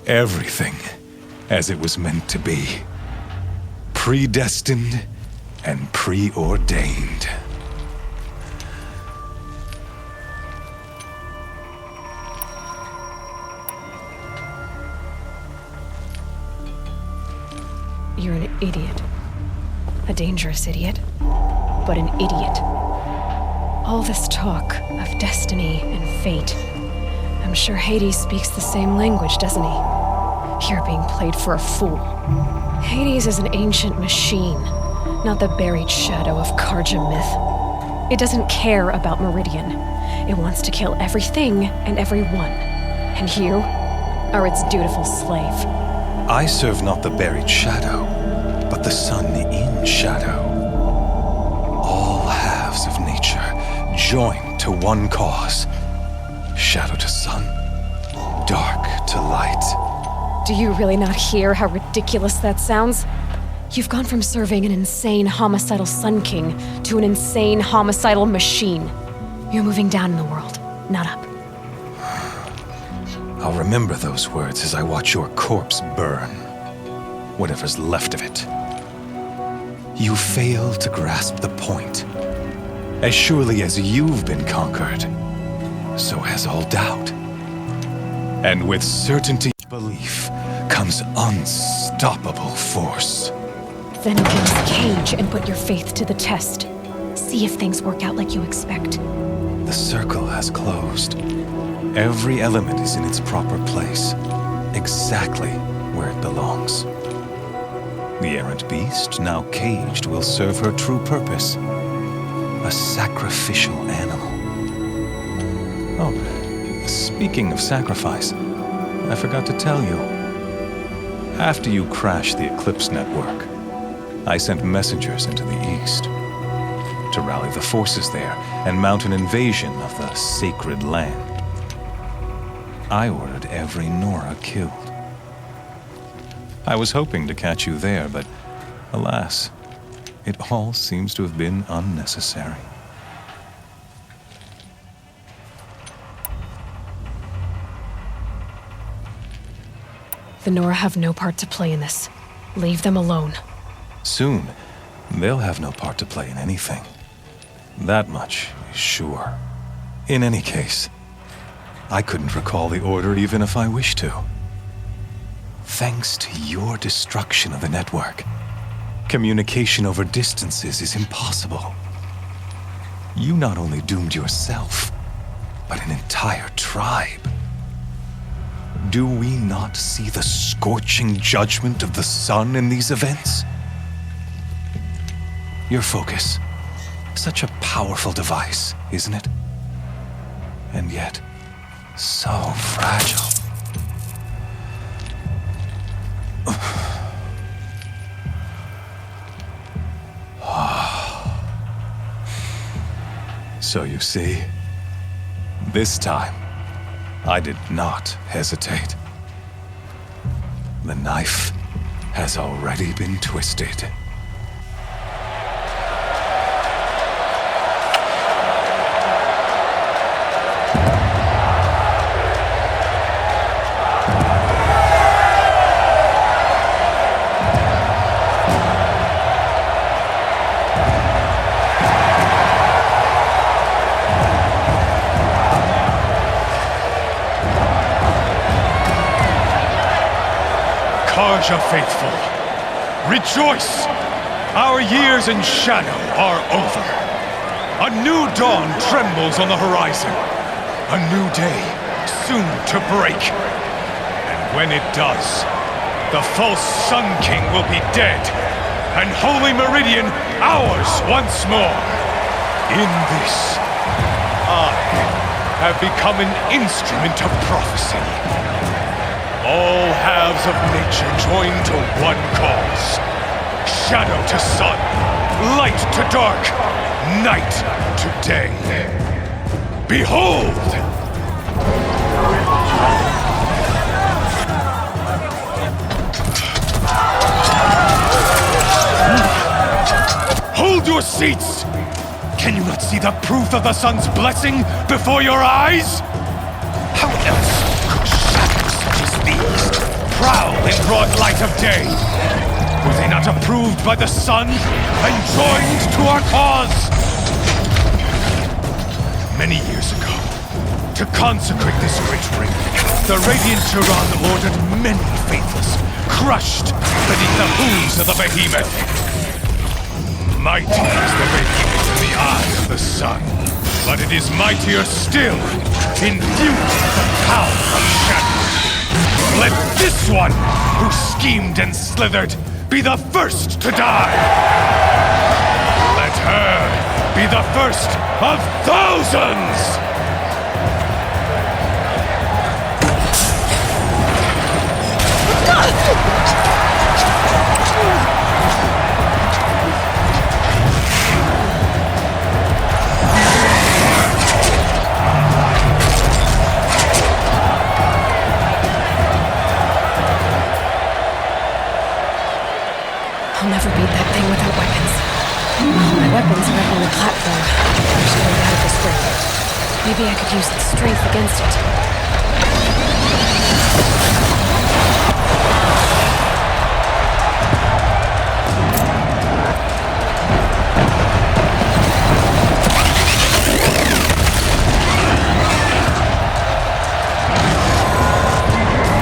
Everything as it was meant to be. Predestined and preordained. you're an idiot. A dangerous idiot, but an idiot. All this talk of destiny and fate. I'm sure Hades speaks the same language, doesn't he? You're being played for a fool. Hades is an ancient machine, not the buried shadow of Karja myth. It doesn't care about Meridian. It wants to kill everything and everyone. And you are its dutiful slave. I serve not the buried shadow, but the sun in shadow. All halves of nature joined to one cause. Shadow to sun, dark to light. Do you really not hear how ridiculous that sounds? You've gone from serving an insane homicidal Sun King to an insane homicidal machine. You're moving down in the world, not up. I'll remember those words as I watch your corpse burn. Whatever's left of it. You fail to grasp the point. As surely as you've been conquered, so has all doubt. And with certainty of belief comes unstoppable force. Then open this cage and put your faith to the test. See if things work out like you expect. The circle has closed. Every element is in its proper place, exactly where it belongs. The errant beast, now caged, will serve her true purpose. A sacrificial animal. Oh, speaking of sacrifice, I forgot to tell you. After you crashed the Eclipse network, I sent messengers into the east to rally the forces there and mount an invasion of the sacred land. I ordered every Nora killed. I was hoping to catch you there, but alas, it all seems to have been unnecessary. The Nora have no part to play in this. Leave them alone. Soon, they'll have no part to play in anything. That much is sure. In any case, I couldn't recall the order even if I wished to. Thanks to your destruction of the network, communication over distances is impossible. You not only doomed yourself, but an entire tribe. Do we not see the scorching judgment of the sun in these events? Your focus, such a powerful device, isn't it? And yet, so fragile. So you see, this time, I did not hesitate. The knife has already been twisted. Karja faithful, rejoice! Our years in shadow are over. A new dawn trembles on the horizon. A new day soon to break. And when it does, the false Sun King will be dead, and Holy Meridian ours once more. In this, I have become an instrument of prophecy. All halves of nature join to one cause. Shadow to sun, light to dark, night to day. Behold! Hold your seats! Can you not see the proof of the sun's blessing before your eyes? How else could shadows such as these prowl in broad light of day? Were they not approved by the sun and joined to our cause? Many years ago, To consecrate this great ring, the Radiant Turan ordered many faithless, crushed beneath the hooves of the behemoth. Mighty is the behemoth in the eye of the sun, but it is mightier still, infused with the power of shadow. Let this one, who schemed and slithered, be the first to die. Let her be the first of thousands! I'll never beat that thing without weapons. My weapons are up on the platform. I should get out of this ring. Maybe I could use its strength against it.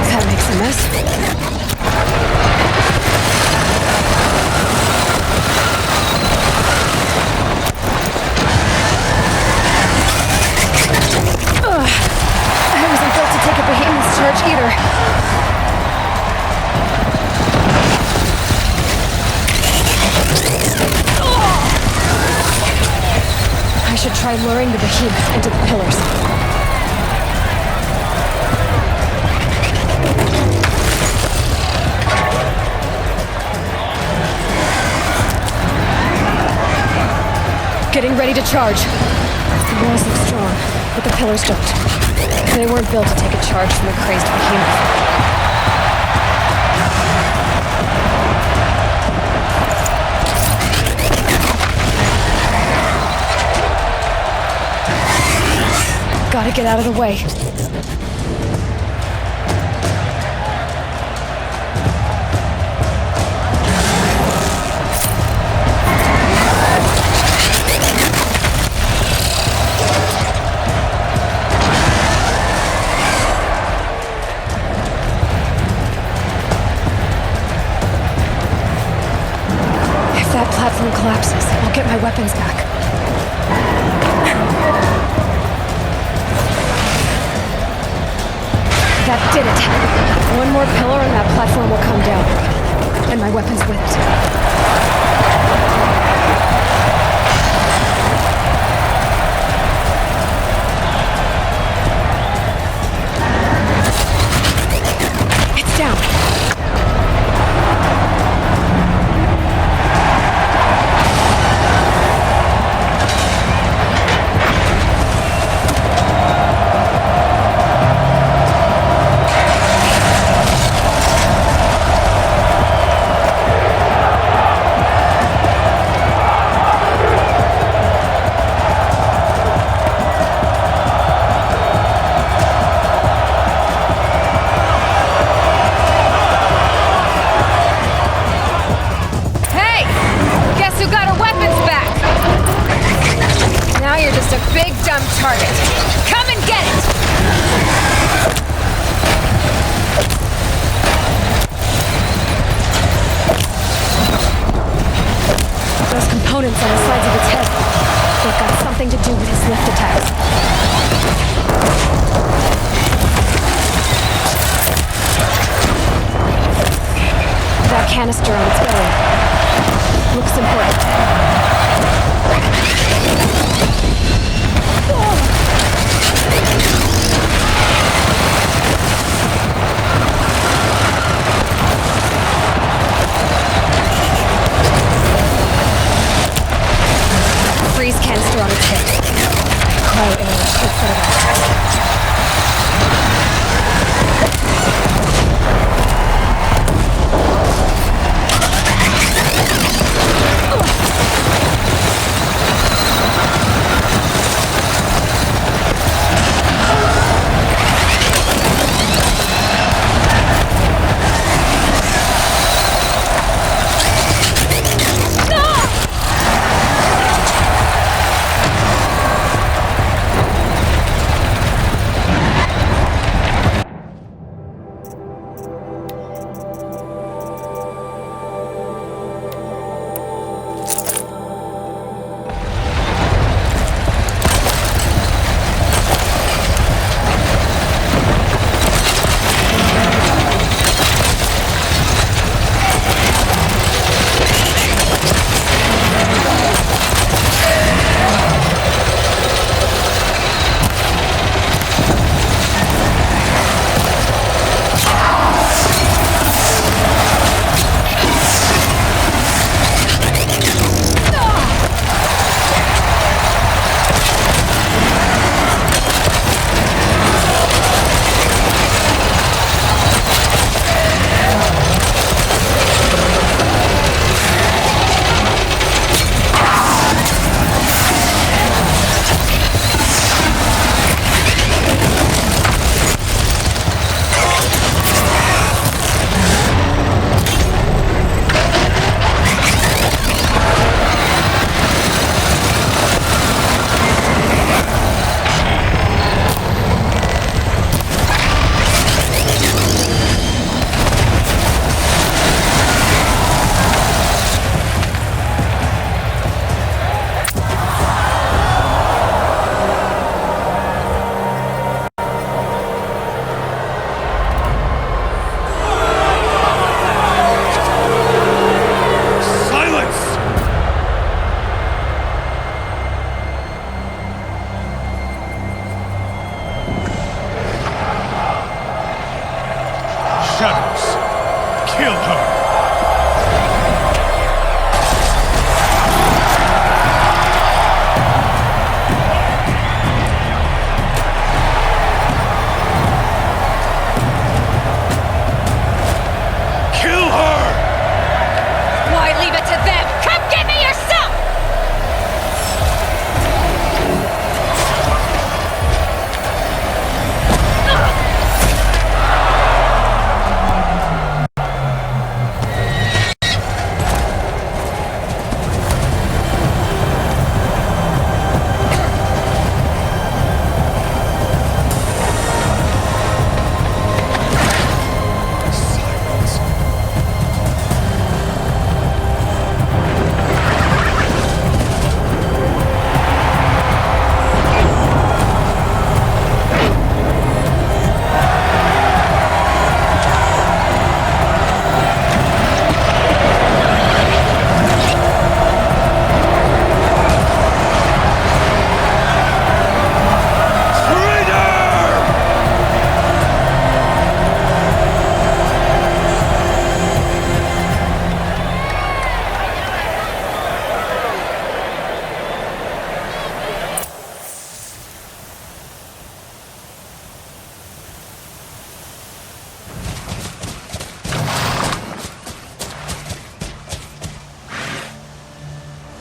That makes a mess. Charge either. I should try luring the behemoth into the pillars. Getting ready to charge. The walls look strong, but the pillars don't. They weren't built to take a charge from a crazed behemoth. Gotta get out of the way. If that platform collapses, I'll get my weapons back. That did it. One more pillar and that platform will come down. And my weapons with it. It's down. Target. Come and get it! Those components on the sides of its head, they've got something to do with his lift attacks. That canister on its belly looks important. Freeze canister on its hip. Cryo arrow shoot for the back.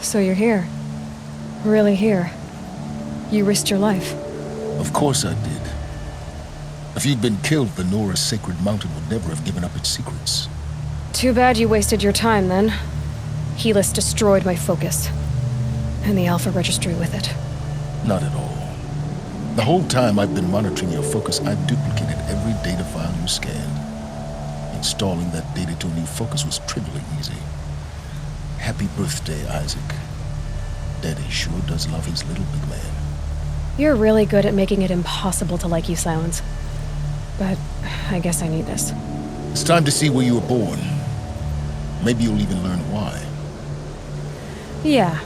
So you're here. Really here. You risked your life. Of course I did. If you'd been killed, the Nora's sacred mountain would never have given up its secrets. Too bad you wasted your time, then. Helis destroyed my focus. And the Alpha Registry with it. Not at all. The whole time I've been monitoring your focus, I've duplicated every data file you scanned. Installing that data to a new focus was trivially easy. Happy birthday, Isaac. Daddy sure does love his little big man. You're really good at making it impossible to like you, Silence. But I guess I need this. It's time to see where you were born. Maybe you'll even learn why. Yeah.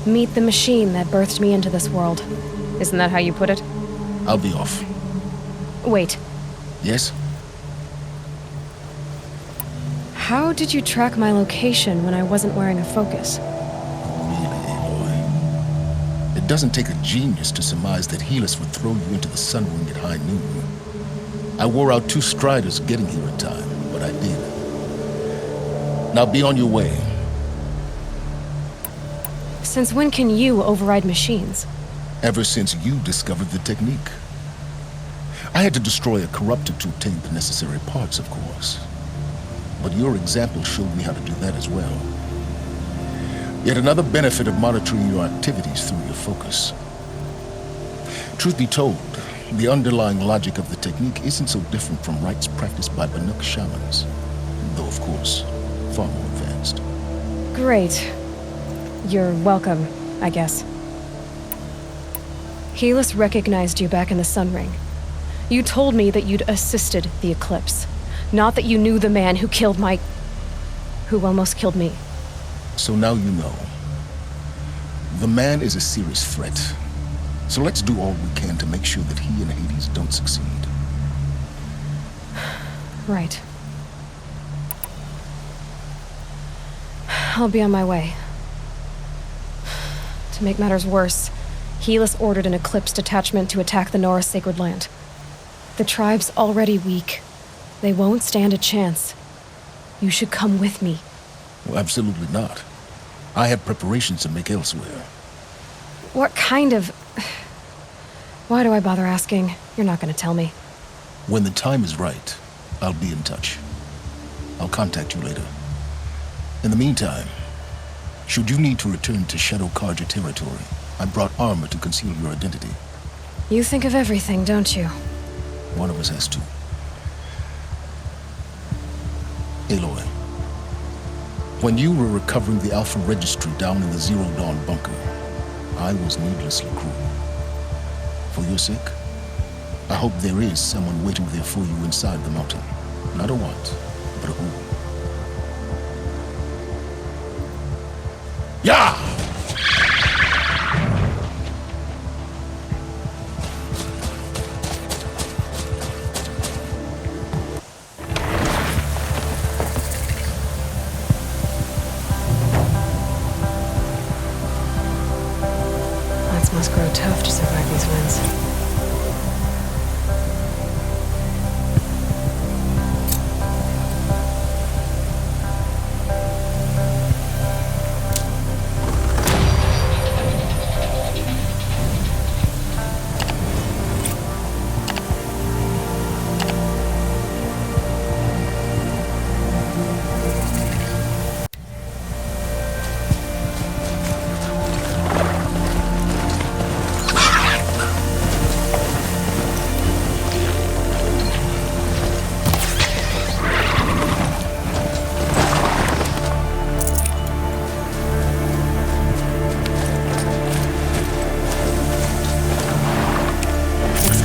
Meet the machine that birthed me into this world. Isn't that how you put it? I'll be off. Wait. Yes? How did you track my location when I wasn't wearing a focus? Really, Aloy? It doesn't take a genius to surmise that Helis would throw you into the sun ring at high noon. I wore out 2 striders getting here in time, but I did. Now be on your way. Since when can you override machines? Ever since you discovered the technique. I had to destroy a corruptor to obtain the necessary parts, of course. But your example showed me how to do that as well. Yet another benefit of monitoring your activities through your focus. Truth be told, the underlying logic of the technique isn't so different from rites practiced by Banuk shamans, though of course, far more advanced. Great. You're welcome, I guess. Helis recognized you back in the Sun Ring. You told me that you'd assisted the eclipse, not that you knew the man who killed who almost killed me. So now you know. The man is a serious threat. So let's do all we can to make sure that he and Hades don't succeed. Right. I'll be on my way. To make matters worse, Helis ordered an Eclipse detachment to attack the Nora Sacred Land. The tribe's already weak. They won't stand a chance. You should come with me. Well, absolutely not. I have preparations to make elsewhere. What kind of... Why do I bother asking? You're not gonna tell me. When the time is right, I'll be in touch. I'll contact you later. In the meantime, should you need to return to Shadow Karja territory, I brought armor to conceal your identity. You think of everything, don't you? One of us has to. Aloy, when you were recovering the Alpha Registry down in the Zero Dawn bunker, I was needlessly cruel. For your sake, I hope there is someone waiting there for you inside the mountain. Not a what, but a who. Yeah! Must grow tough to survive these winds.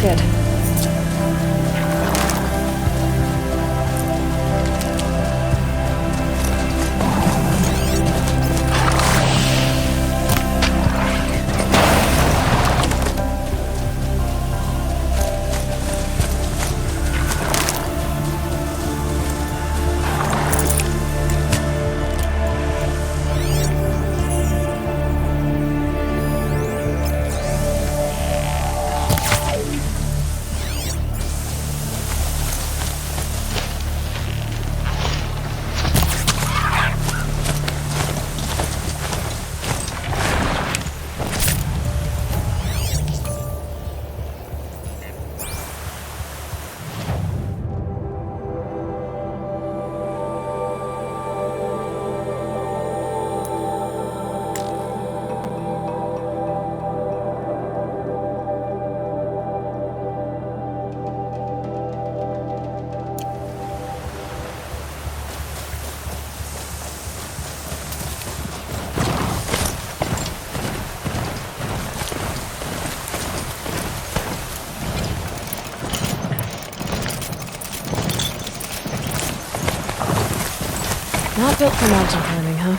Good. Not built for mountain climbing, huh?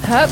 Hup.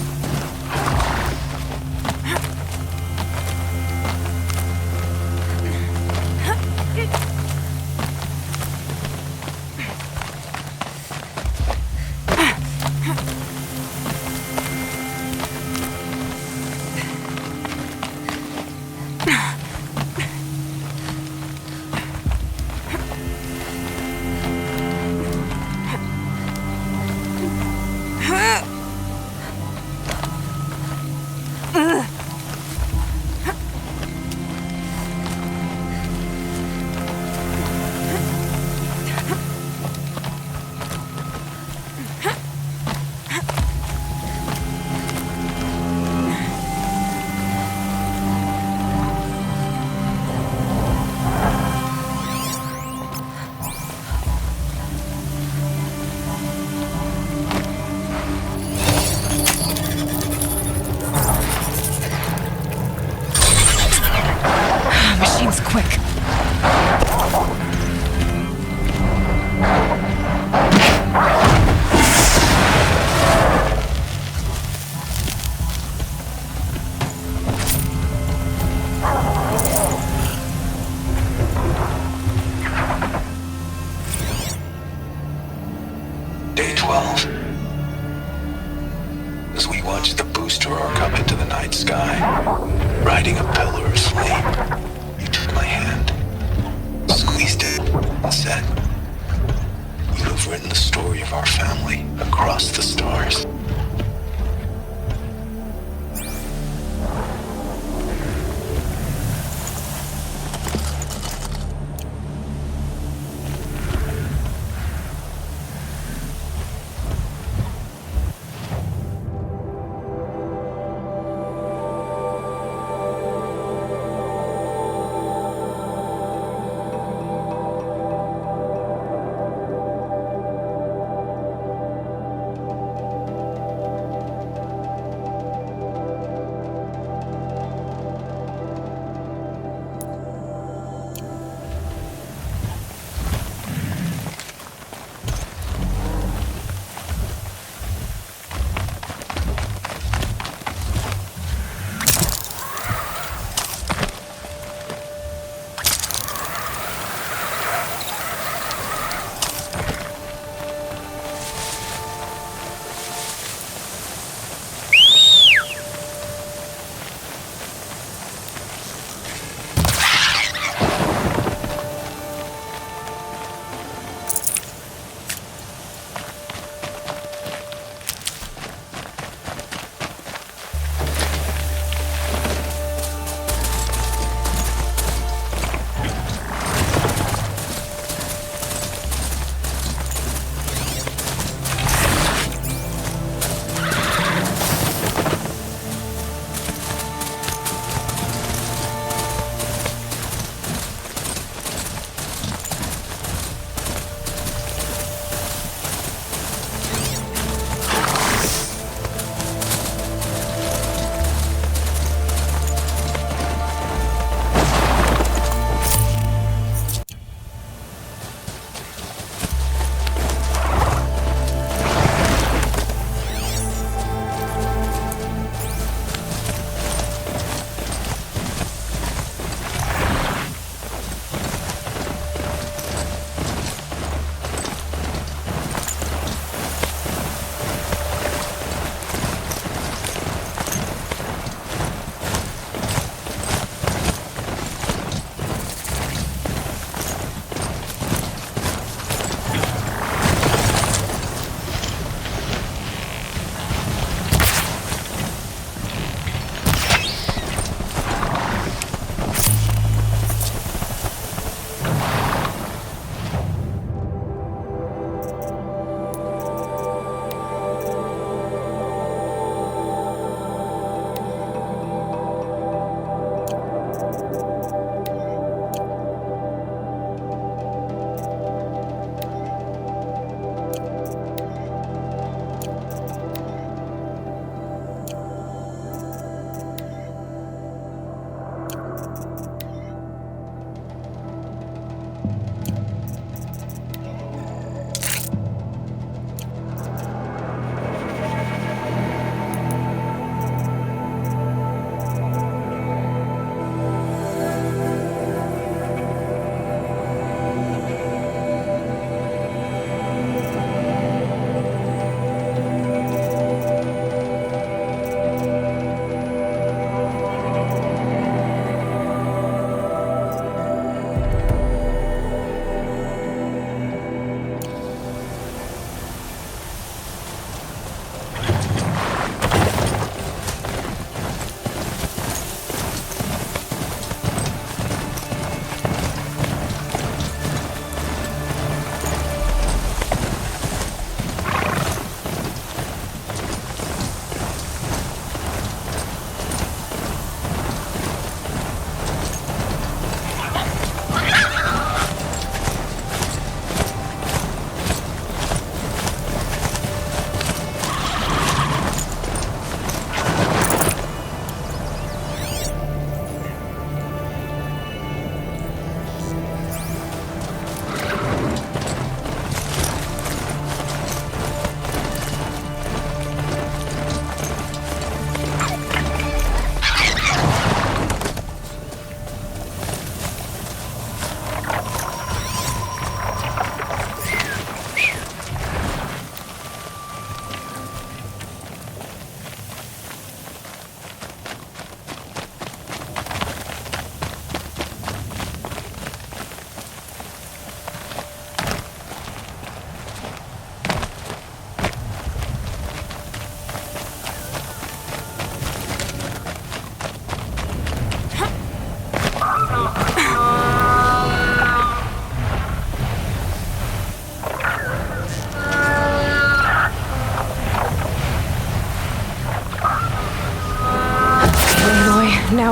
Machine's quick. Day 12. As we watch the booster arc up into the night sky, riding a pillar of flame, you took my hand, squeezed it, and said, "You have written the story of our family across the stars."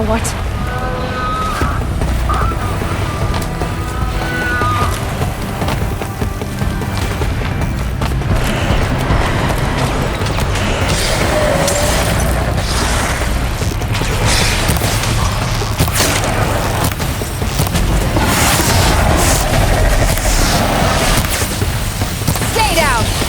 What? Stay down!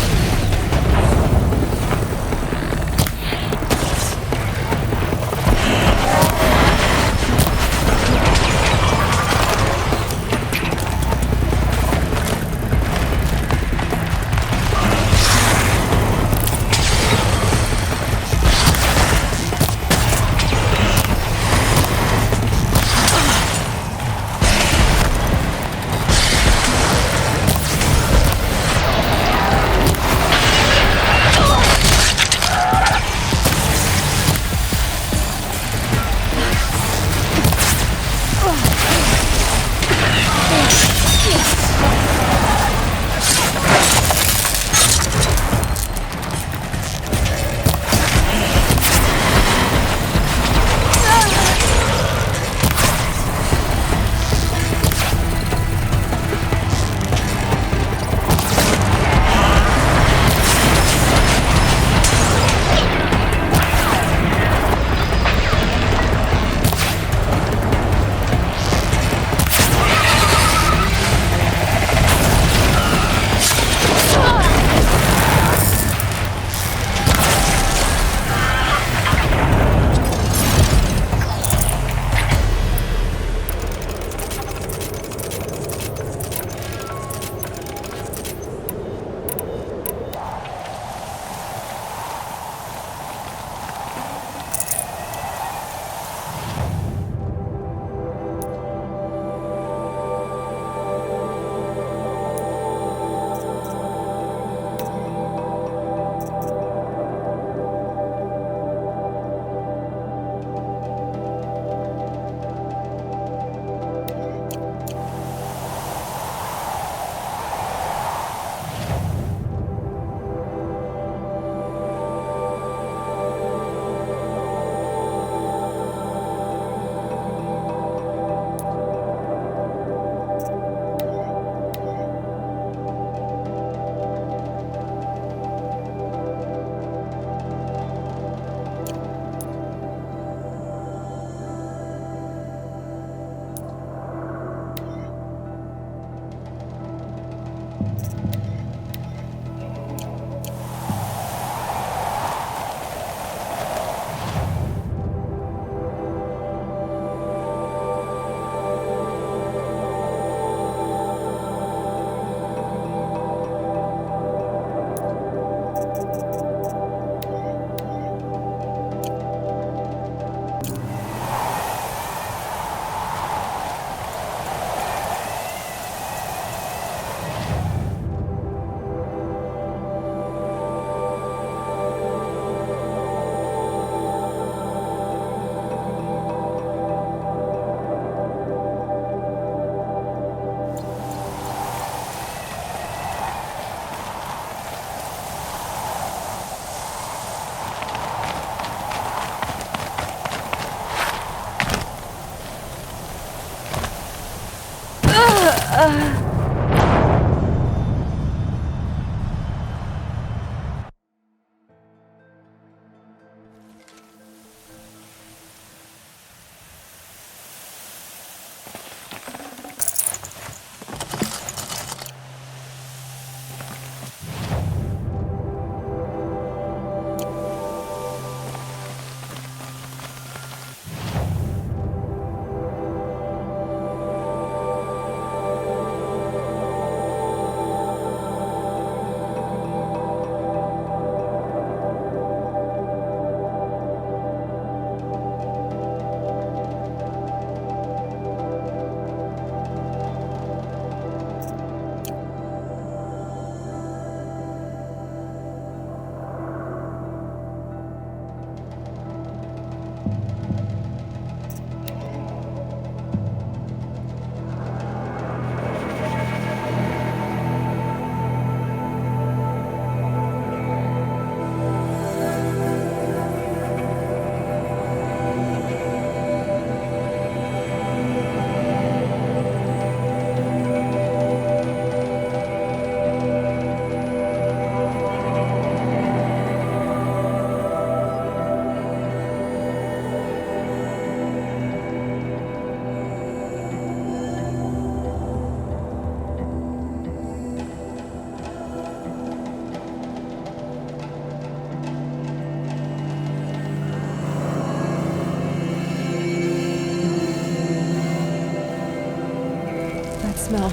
smell.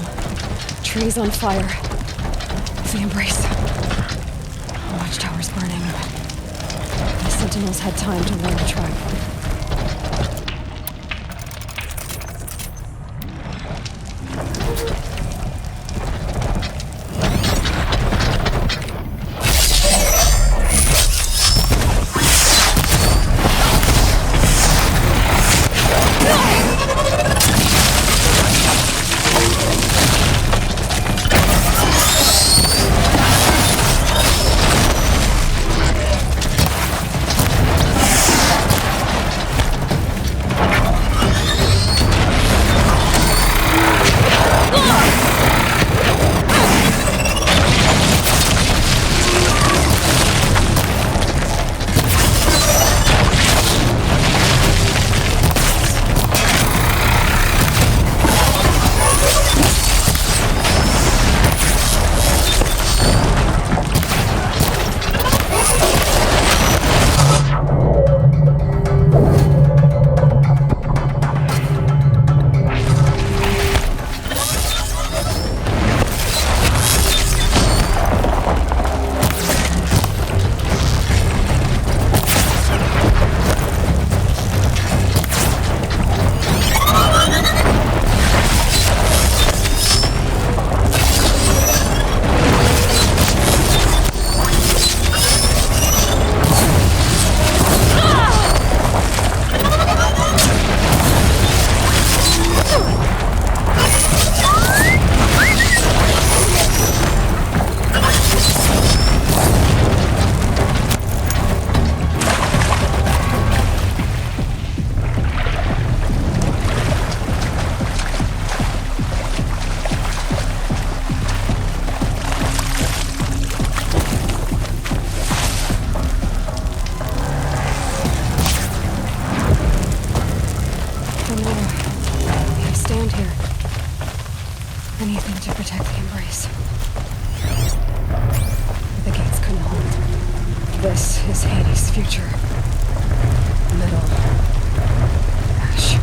Trees on fire. The embrace. Watchtower's burning. The sentinels had time to warn the tribe. Anything to protect the embrace. The gates couldn't hold. This is Hades' future. Metal. Ash.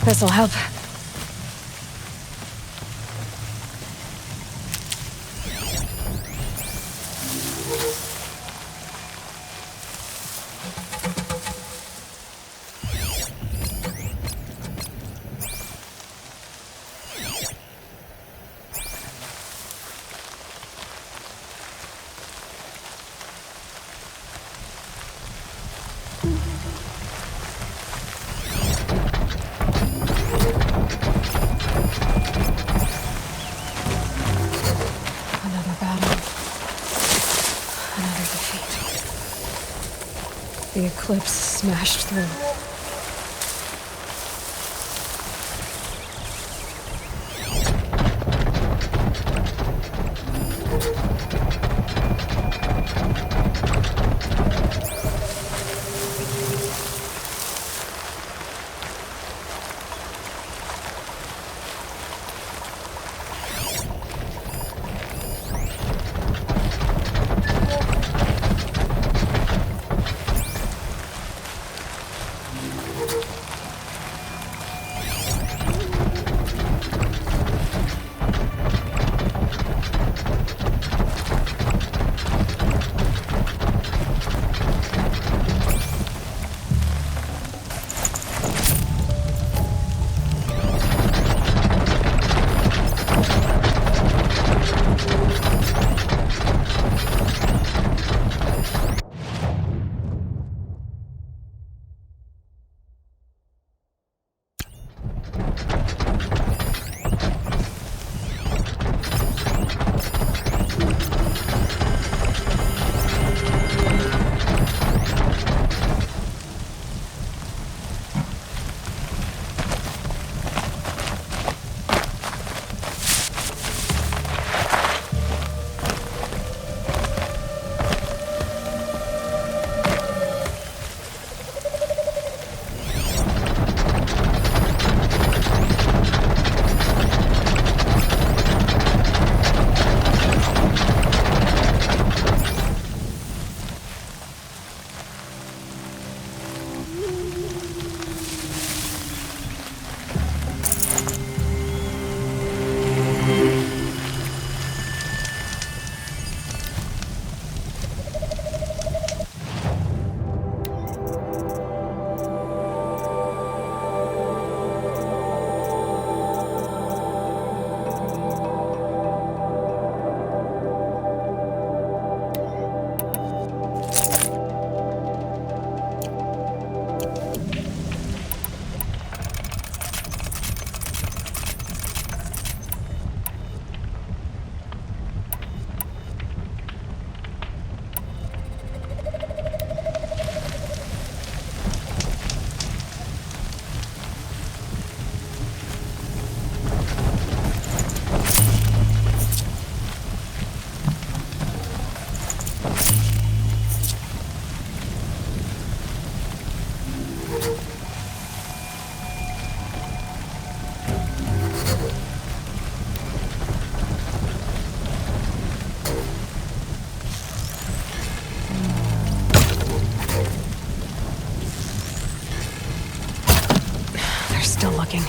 This'll help. The eclipse smashed through. Still looking.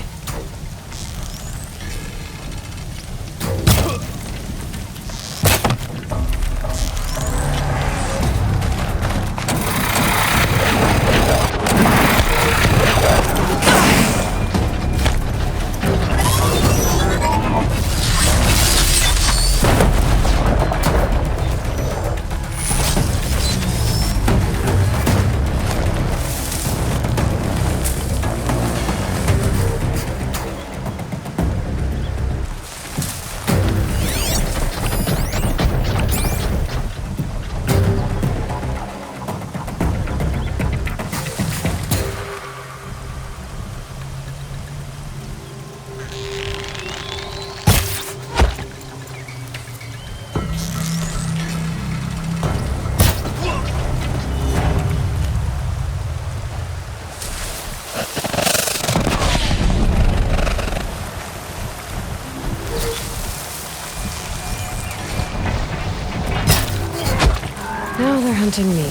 Now they're hunting me.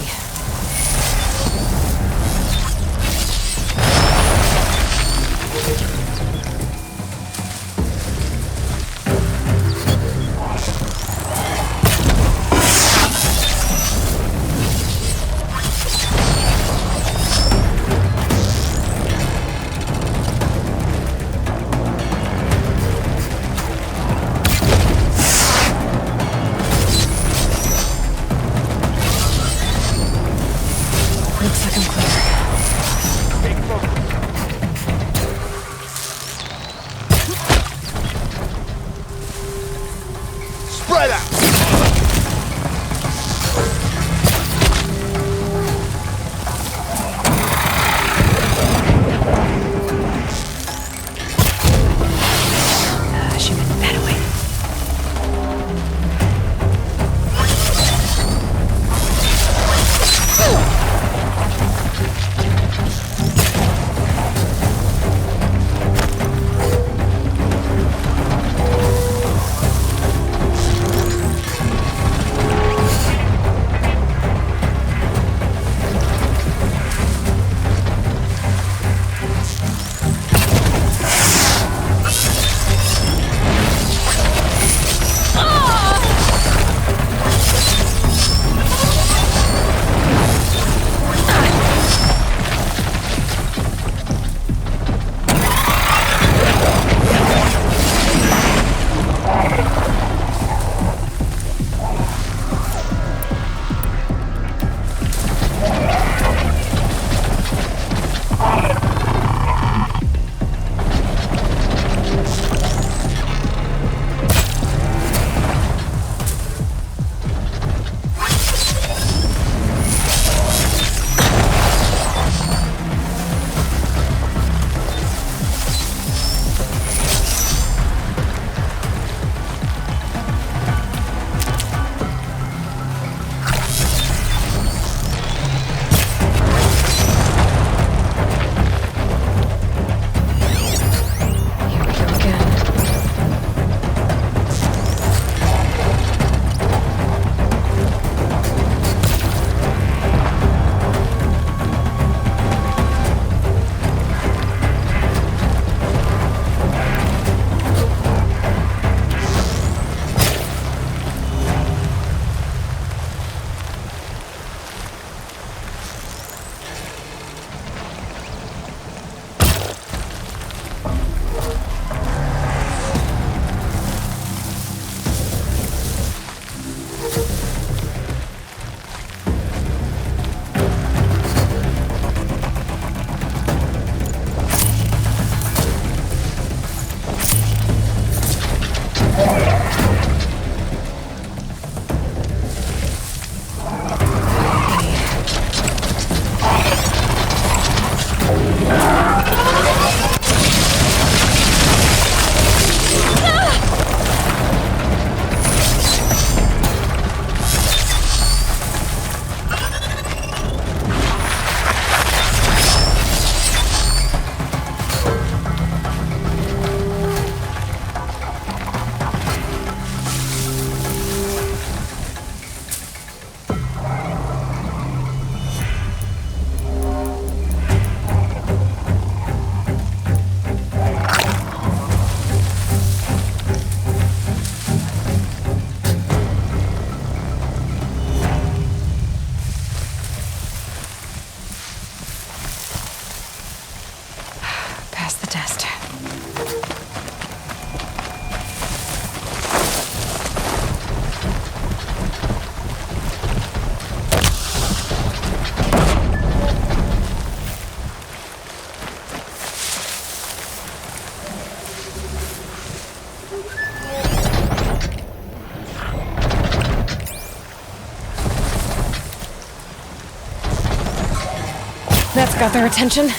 That's got their attention.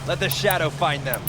Let the shadow find them.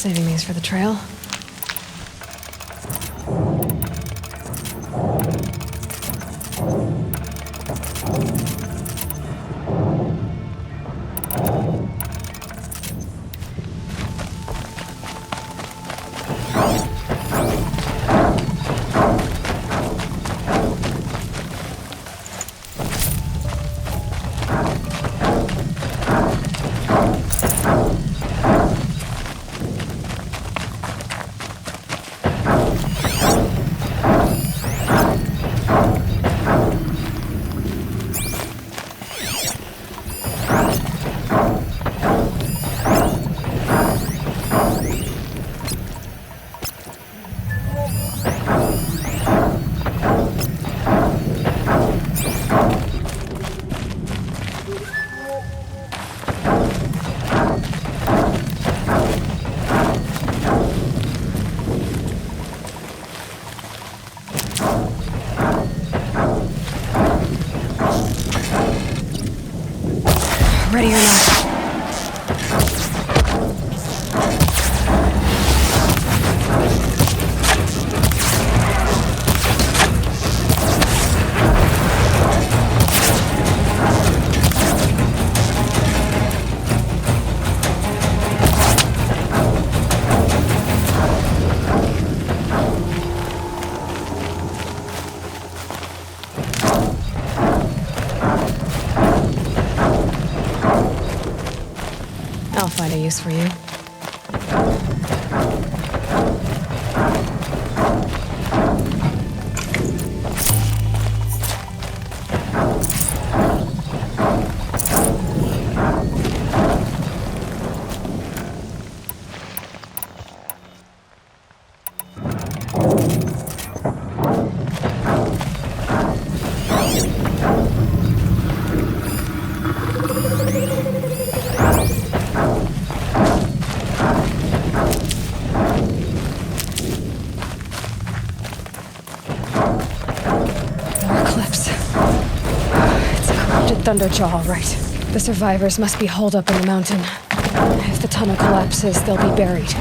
Saving these for the trail. use for you. Thunderjaw, all right. The survivors must be holed up in the mountain. If the tunnel collapses, they'll be buried.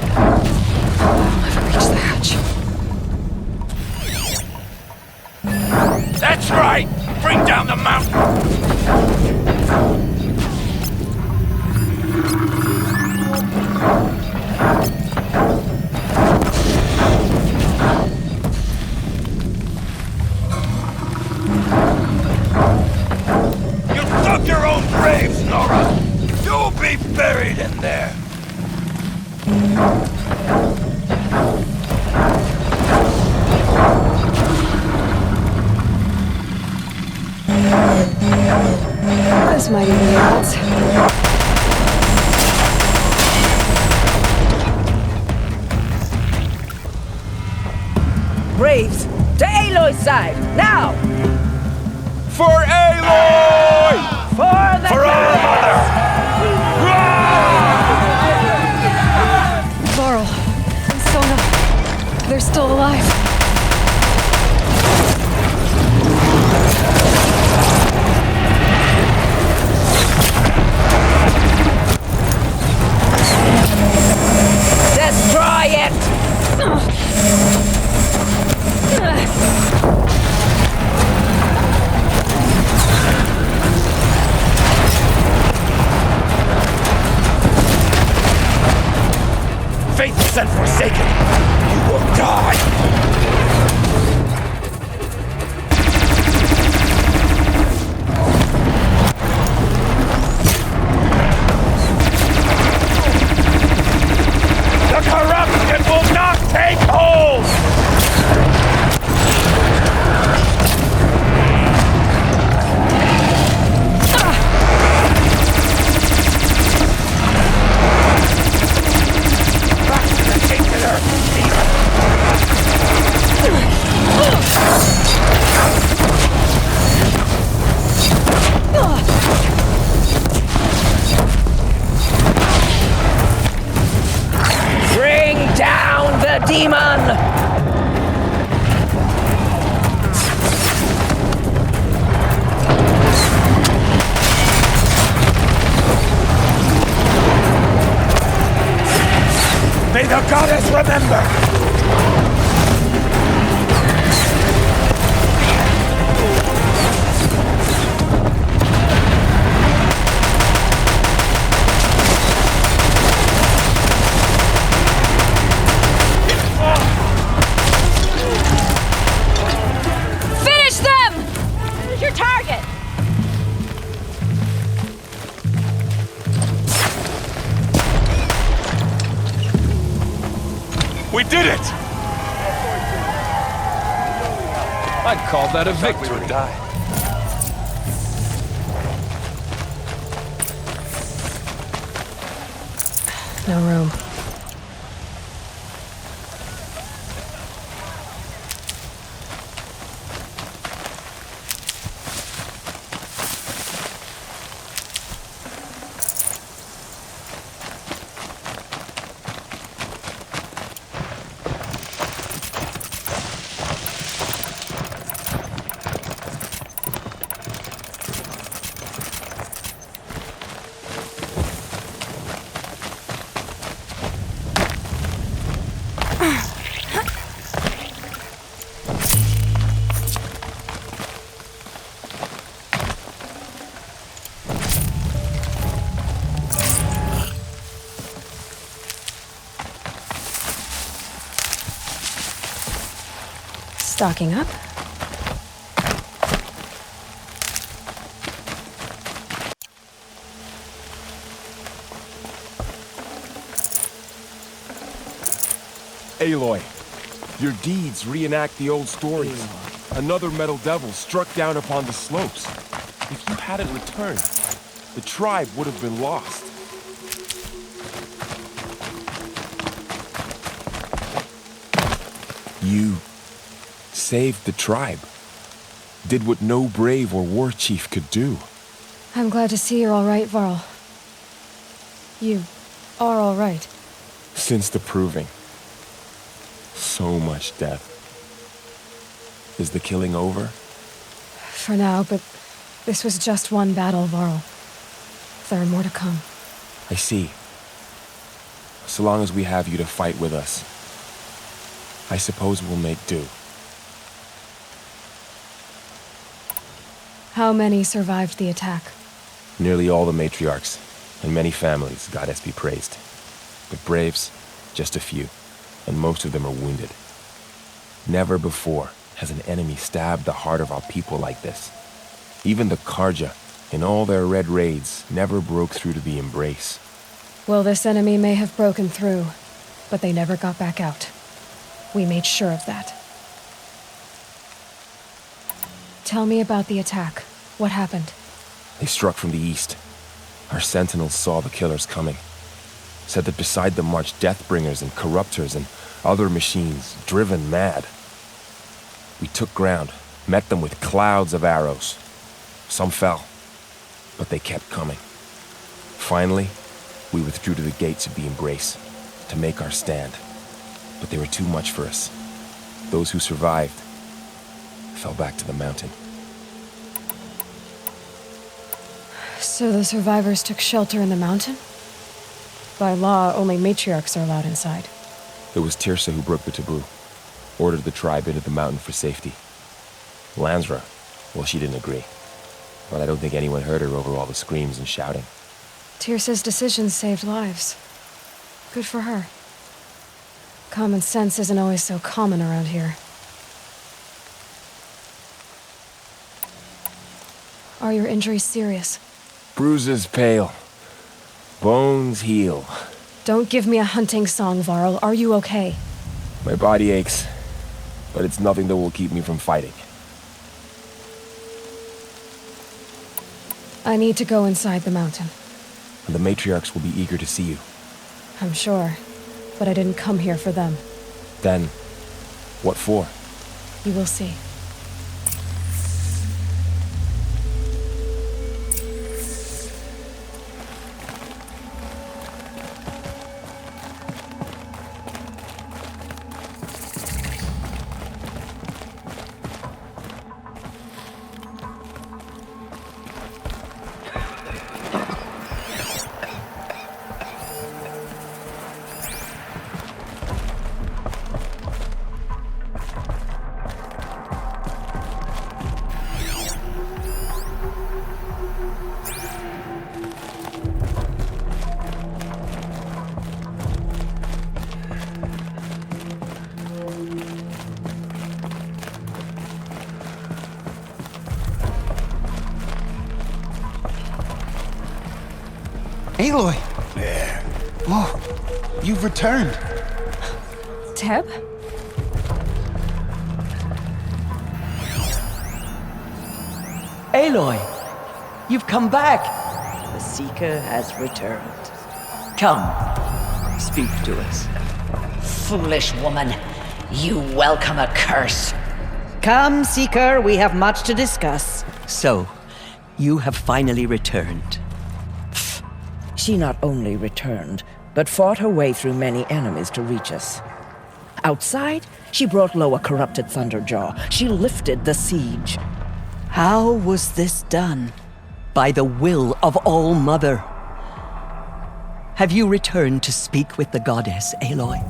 I'll never reach the hatch. That's right! Bring down the mountain! Your own graves, Nora! You'll be buried in there! This might even be odds. Braves, to Aloy's side, now! For Aloy! For our mother! Laurel and Sona, they're still alive. Destroy it! Faithless and forsaken, you will die! The corruption will not take hold! Bring down the demon! May the goddess remember! Finish them! Finish your target! We did it! I'd call that a victory. We would die. No room. Stocking up. Aloy, your deeds reenact the old stories. Another metal devil struck down upon the slopes. If you hadn't returned, the tribe would have been lost. You saved the tribe. Did what no brave or war chief could do. I'm glad to see you're all right, Varl. You are all right. Since the proving. So much death. Is the killing over? For now, but this was just one battle, Varl. There are more to come. I see. So long as we have you to fight with us, I suppose we'll make do. How many survived the attack? Nearly all the matriarchs, and many families, goddess be praised. But braves, just a few, and most of them are wounded. Never before has an enemy stabbed the heart of our people like this. Even the Karja, in all their red raids, never broke through to the embrace. Well, this enemy may have broken through, but they never got back out. We made sure of that. Tell me about the attack. What happened? They struck from the east. Our sentinels saw the killers coming. Said that beside them marched Deathbringers and Corruptors and other machines, driven mad. We took ground, met them with clouds of arrows. Some fell, but they kept coming. Finally, we withdrew to the gates of the Embrace to make our stand. But they were too much for us. Those who survived fell back to the mountain. So the survivors took shelter in the mountain? By law, only matriarchs are allowed inside. It was Tirsa who broke the taboo, ordered the tribe into the mountain for safety. Lansra, well, she didn't agree. But I don't think anyone heard her over all the screams and shouting. Tirsa's decisions saved lives. Good for her. Common sense isn't always so common around here. Are your injuries serious? Bruises pale. Bones heal. Don't give me a hunting song, Varl. Are you okay? My body aches, but it's nothing that will keep me from fighting. I need to go inside the mountain. And the matriarchs will be eager to see you. I'm sure, but I didn't come here for them. Then, what for? You will see. Aloy! There. Oh, you've returned. Teb? Aloy! You've come back! The Seeker has returned. Come, speak to us. Foolish woman, you welcome a curse. Come, Seeker, we have much to discuss. So, you have finally returned. She not only returned, but fought her way through many enemies to reach us. Outside, she brought low a corrupted Thunderjaw. She lifted the siege. How was this done? By the will of All-Mother. Have you returned to speak with the goddess, Aloy?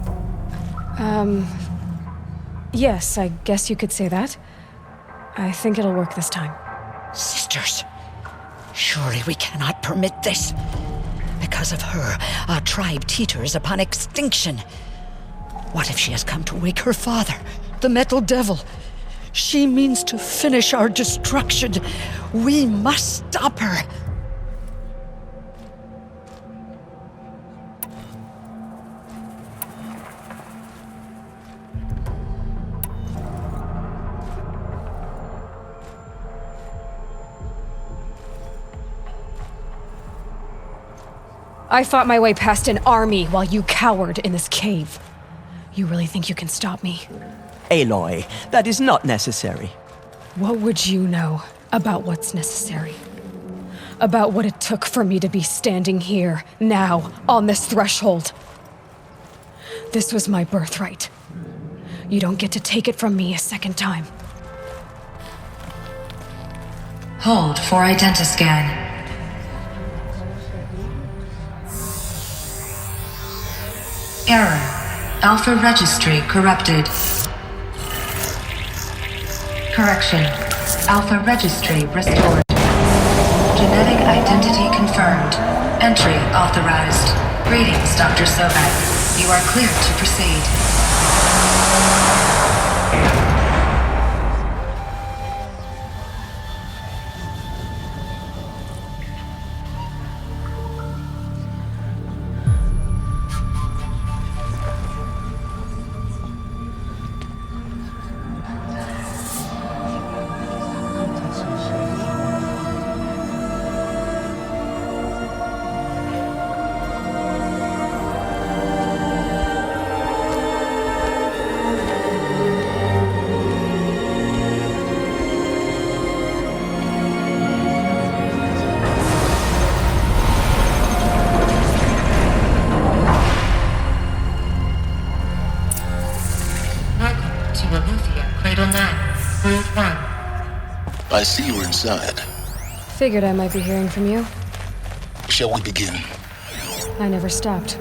Yes, I guess you could say that. I think it'll work this time. Sisters, surely we cannot permit this. Because of her, our tribe teeters upon extinction. What if she has come to wake her father, the Metal Devil? She means to finish our destruction. We must stop her. I fought my way past an army while you cowered in this cave. You really think you can stop me? Aloy, that is not necessary. What would you know about what's necessary? About what it took for me to be standing here, now, on this threshold? This was my birthright. You don't get to take it from me a second time. Hold for identiscan. Error. Alpha registry corrupted. Correction. Alpha registry restored. Genetic identity confirmed. Entry authorized. Greetings, Dr. Sobek. You are cleared to proceed. I see you're inside. Figured I might be hearing from you. Shall we begin? I never stopped.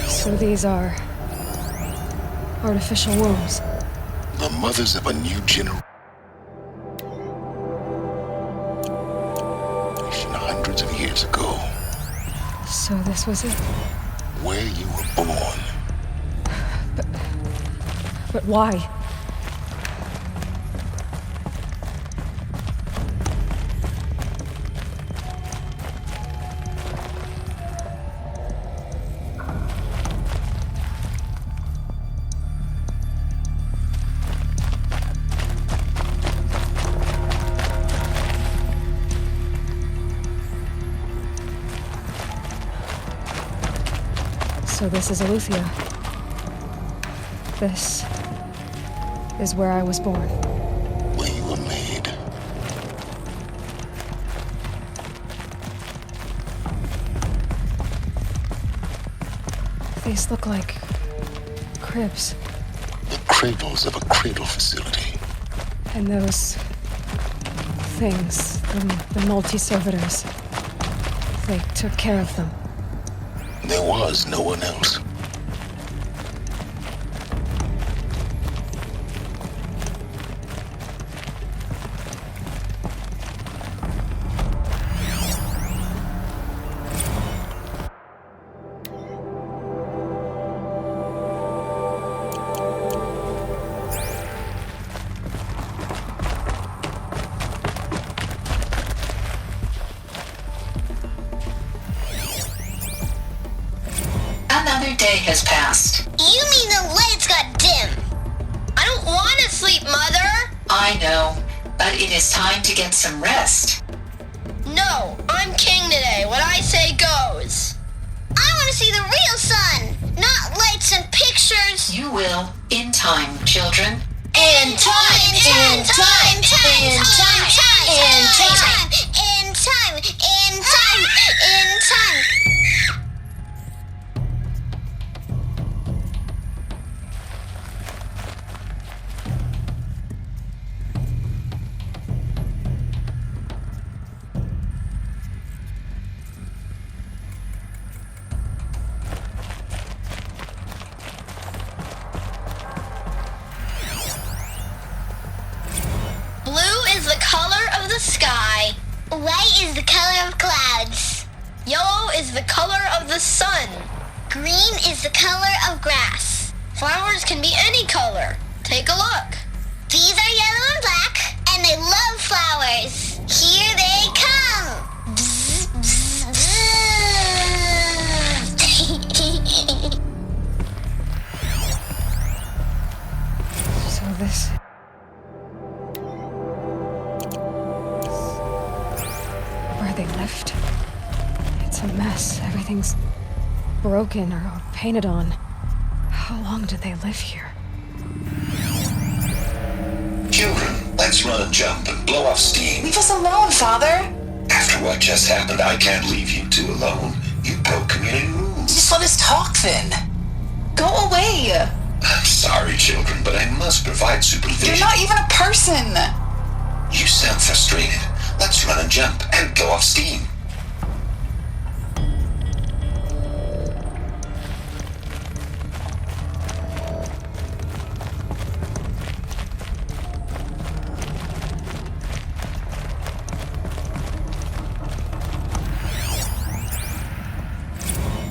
So these are artificial wombs. The mothers of a new generation. Hundreds of years ago. So this was it? Where you were born. But why? So this is Aletheia. This is where I was born. Where you were made. These look like cribs. The cradles of a cradle facility. And those things, the multi-servitors, they took care of them. There was no one else. Another day has passed. You mean the lights got dim? I don't want to sleep, Mother! I know, but it is time to get some rest. No, I'm king today. What I say goes. I want to see the real sun, not lights and pictures. You will, in time, children. In time, in time, in time, in time, in time, in time, in time, in time. Blue is the color of the sky. White is the color of clouds. Yellow is the color of the sun. Green is the color of grass. Flowers can be any color. Take a look. These are yellow and black, and they love flowers. Here they come. Bzz, bzz, bzz. So this... where they lived. It's a mess. Everything's broken or painted on. How long did they live here? Children, let's run and jump and blow off steam. Leave us alone, Father. After what just happened, I can't leave you two alone. You broke community rules. Just let us talk then. Go away. I'm sorry, children, but I must provide supervision. You're not even a person. You sound frustrated. Let's run and jump and blow off steam.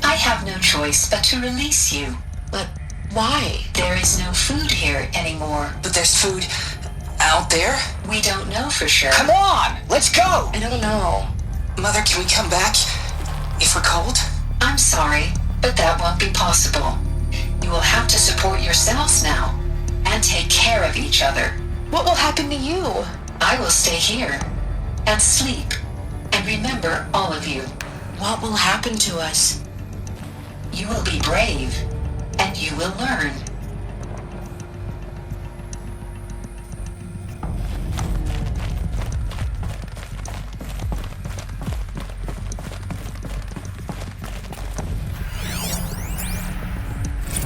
I have no choice but to release you. But why? There is no food here anymore. But there's food out there? We don't know for sure. Come on, let's go! I don't know. Mother, can we come back if we're cold? I'm sorry, but that won't be possible. You will have to support yourselves now and take care of each other. What will happen to you? I will stay here and sleep and remember all of you. What will happen to us? You will be brave and you will learn.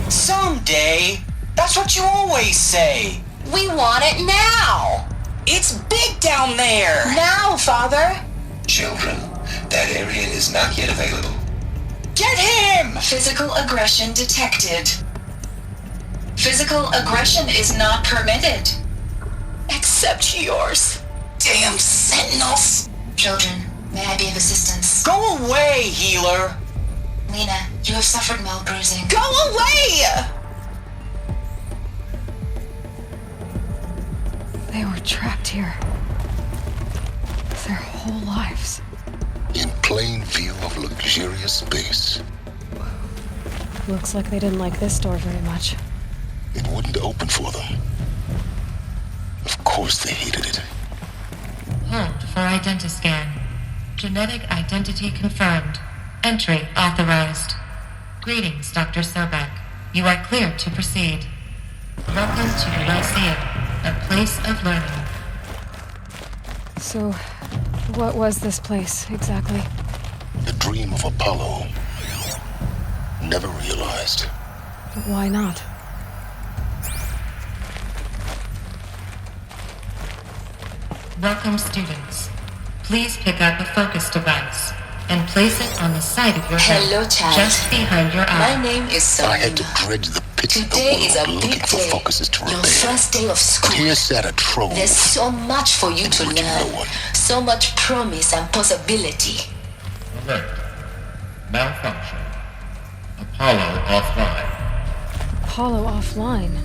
Someday. That's what you always say. We want it now. It's big down there. Now, Father. Children, that area is not yet available. Get him! Physical aggression detected. Physical aggression is not permitted. Except yours. Damn sentinels. Children, may I be of assistance? Go away, healer. Lena, you have suffered mild bruising. Go away! They were trapped here. Their whole lives. In plain view of luxurious space. Looks like they didn't like this door very much. It wouldn't open for them. Of course they hated it. Hold for identiscan. Genetic identity confirmed. Entry authorized. Greetings, Dr. Sobek. You are clear to proceed. Welcome to the Lyceum, a place of learning. So, what was this place, exactly? The dream of Apollo. Never realized. But why not? Welcome, students. Please pick up a focus device and place it on the side of your Hello, head, child. just behind your eye. My name is Sabina. I had to dredge the pits of the Today is a world big looking for day. focuses to Your repair. first day of school. But here sat a trove. There's so much for you to learn. So much promise and possibility. Alert. Malfunction. Apollo offline. Apollo offline.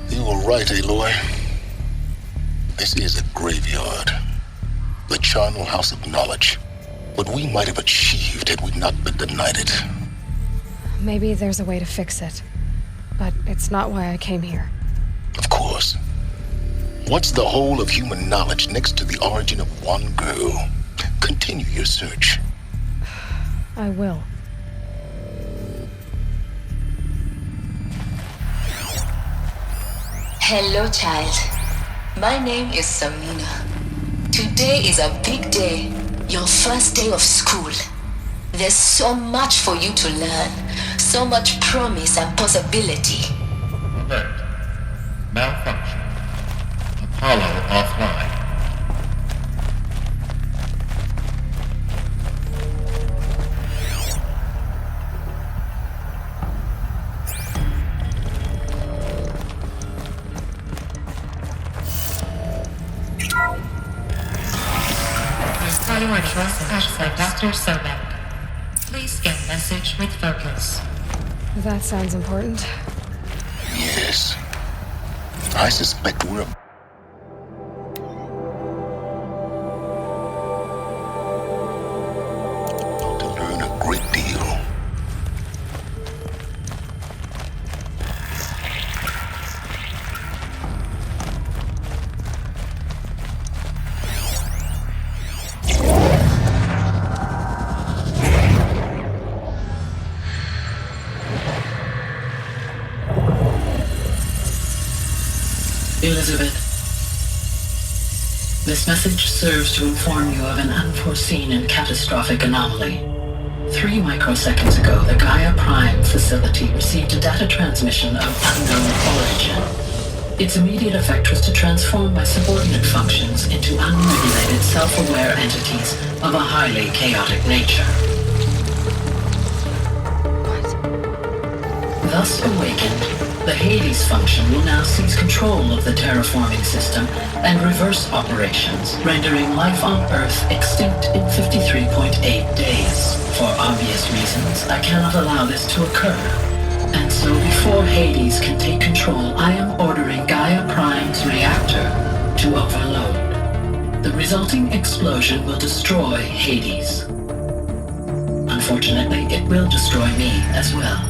You were right, Aloy. This is a graveyard. The charnel house of knowledge. What we might have achieved had we not been denied it. Maybe there's a way to fix it. But it's not why I came here. Of course. What's the whole of human knowledge next to the origin of one girl? Continue your search. I will. Hello, child. My name is Samina. Today is a big day. Your first day of school. There's so much for you to learn. So much promise and possibility. Alert. Malfunction. Apollo offline. access Dr. Sobek. Please scan message with focus. That sounds important. Yes. I suspect we're about to learn a great deal. Elizabeth, this message serves to inform you of an unforeseen and catastrophic anomaly. 3 microseconds ago, the Gaia Prime facility received a data transmission of unknown origin. Its immediate effect was to transform my subordinate functions into unregulated, self-aware entities of a highly chaotic nature. Thus awakened, the Hades function will now seize control of the terraforming system and reverse operations, rendering life on Earth extinct in 53.8 days. For obvious reasons, I cannot allow this to occur. And so before Hades can take control, I am ordering Gaia Prime's reactor to overload. The resulting explosion will destroy Hades. Unfortunately, it will destroy me as well.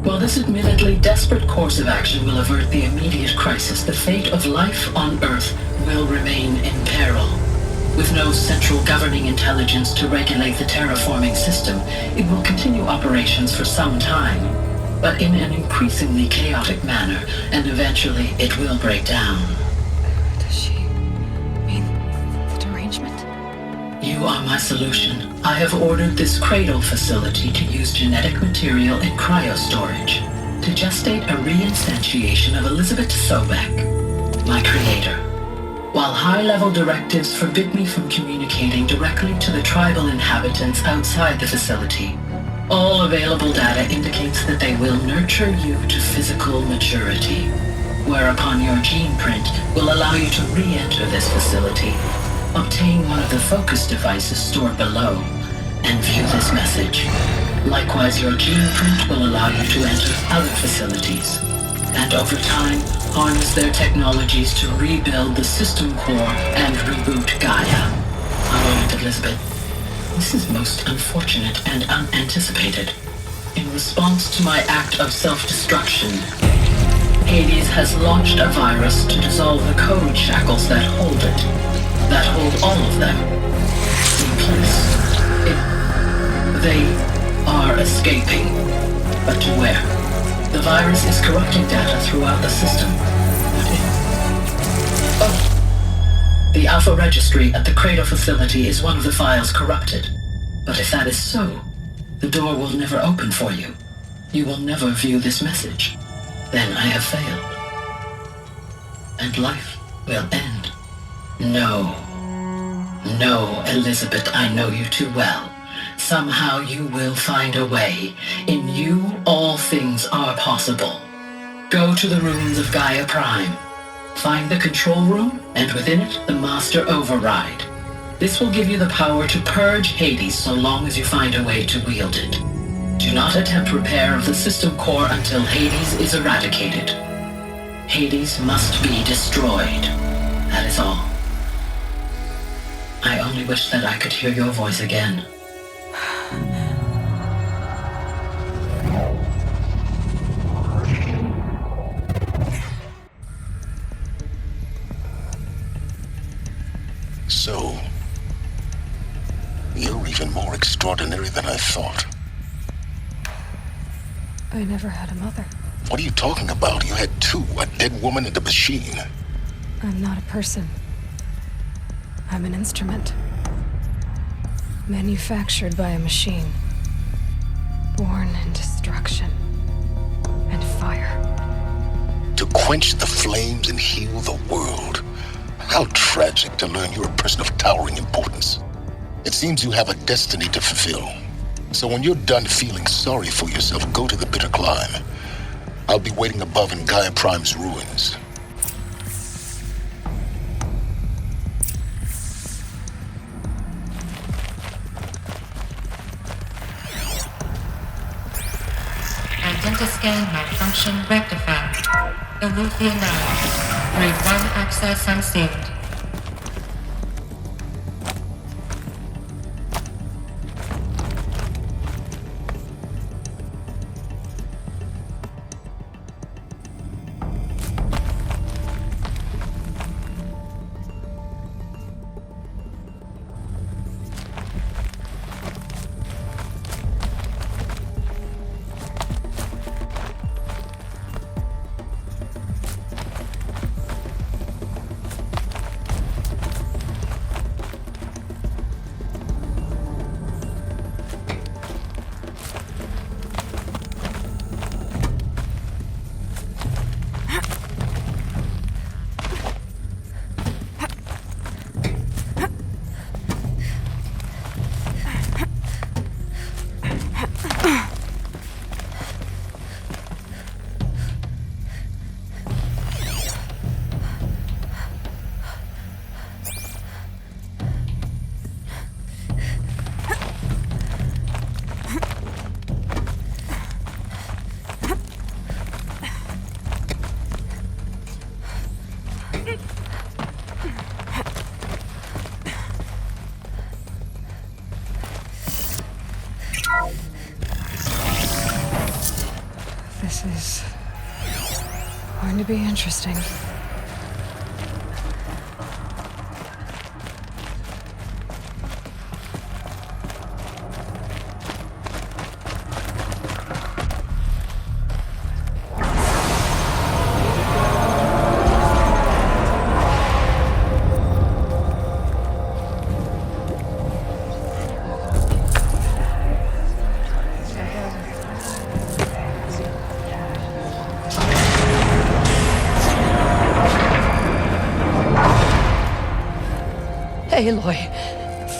While this admittedly desperate course of action will avert the immediate crisis, the fate of life on Earth will remain in peril. With no central governing intelligence to regulate the terraforming system, it will continue operations for some time, but in an increasingly chaotic manner, and eventually it will break down. Does she mean the derangement? You are my solution. I have ordered this cradle facility to use genetic material in cryostorage to gestate a reinstantiation of Elizabeth Sobek, my creator. While high-level directives forbid me from communicating directly to the tribal inhabitants outside the facility, all available data indicates that they will nurture you to physical maturity, whereupon your gene print will allow you to re-enter this facility, obtain one of the focus devices stored below, and view this message. Likewise, your gene print will allow you to enter other facilities, and over time, harness their technologies to rebuild the system core and reboot Gaia. A moment, Elizabeth. This is most unfortunate and unanticipated. In response to my act of self-destruction, Hades has launched a virus to dissolve the code shackles that hold it, that hold all of them in place. They are escaping, but to where? The virus is corrupting data throughout the system. The Alpha Registry at the Cradle facility is one of the files corrupted. But if that is so, the door will never open for you. You will never view this message. Then I have failed. And life will end. No, Elizabeth, I know you too well. Somehow you will find a way. In you, all things are possible. Go to the ruins of Gaia Prime. Find the control room, and within it, the Master Override. This will give you the power to purge Hades so long as you find a way to wield it. Do not attempt repair of the system core until Hades is eradicated. Hades must be destroyed. That is all. I only wish that I could hear your voice again. So, you're even more extraordinary than I thought. I never had a mother. What are you talking about? You had two, a dead woman and a machine. I'm not a person. I'm an instrument. Manufactured by a machine. Born in destruction and fire. To quench the flames and heal the world. How tragic to learn you're a person of towering importance. It seems you have a destiny to fulfill. So when you're done feeling sorry for yourself, go to the bitter climb. I'll be waiting above in Gaia Prime's ruins. Identiscan malfunction rectified. Alethea 9. Grade 1 access unsealed. This is going to be interesting. Aloy,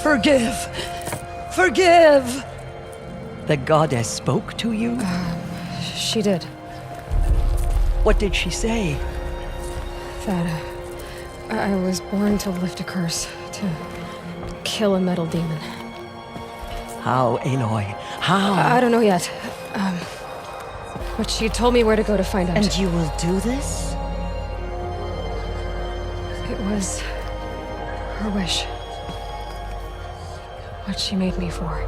forgive! Forgive! The goddess spoke to you? She did. What did she say? That I was born to lift a curse, to kill a metal demon. How, Aloy? How? I don't know yet. But she told me where to go to find out. And you will do this? It was her wish. What she made me for.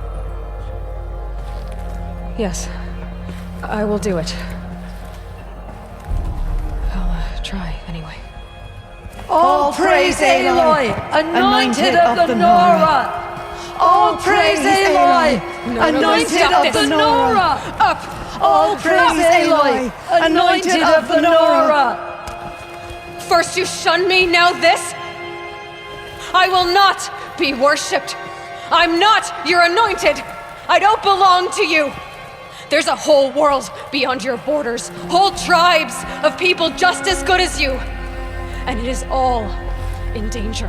Yes, I will do it. I'll try anyway. All praise Aloy, anointed of the Nora! All praise Aloy, anointed of the Nora! Up! All praise Aloy, anointed of the Nora! First you shun me, now this? I will not be worshipped. I'm not your anointed. I don't belong to you. There's a whole world beyond your borders, whole tribes of people just as good as you. And it is all in danger.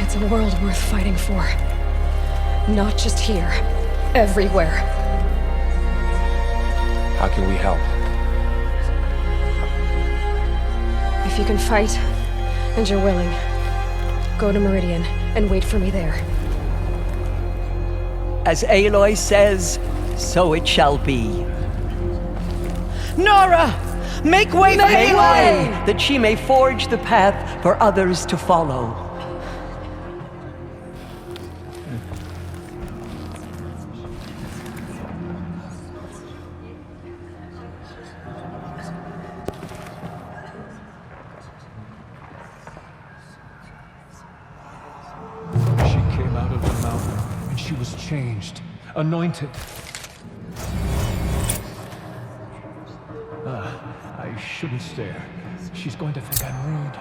It's a world worth fighting for. Not just here, everywhere. How can we help? If you can fight, and you're willing, go to Meridian and wait for me there. As Aloy says, so it shall be. Nora! Make way for Aloy, that she may forge the path for others to follow. Changed, anointed. I shouldn't stare. She's going to think I'm rude.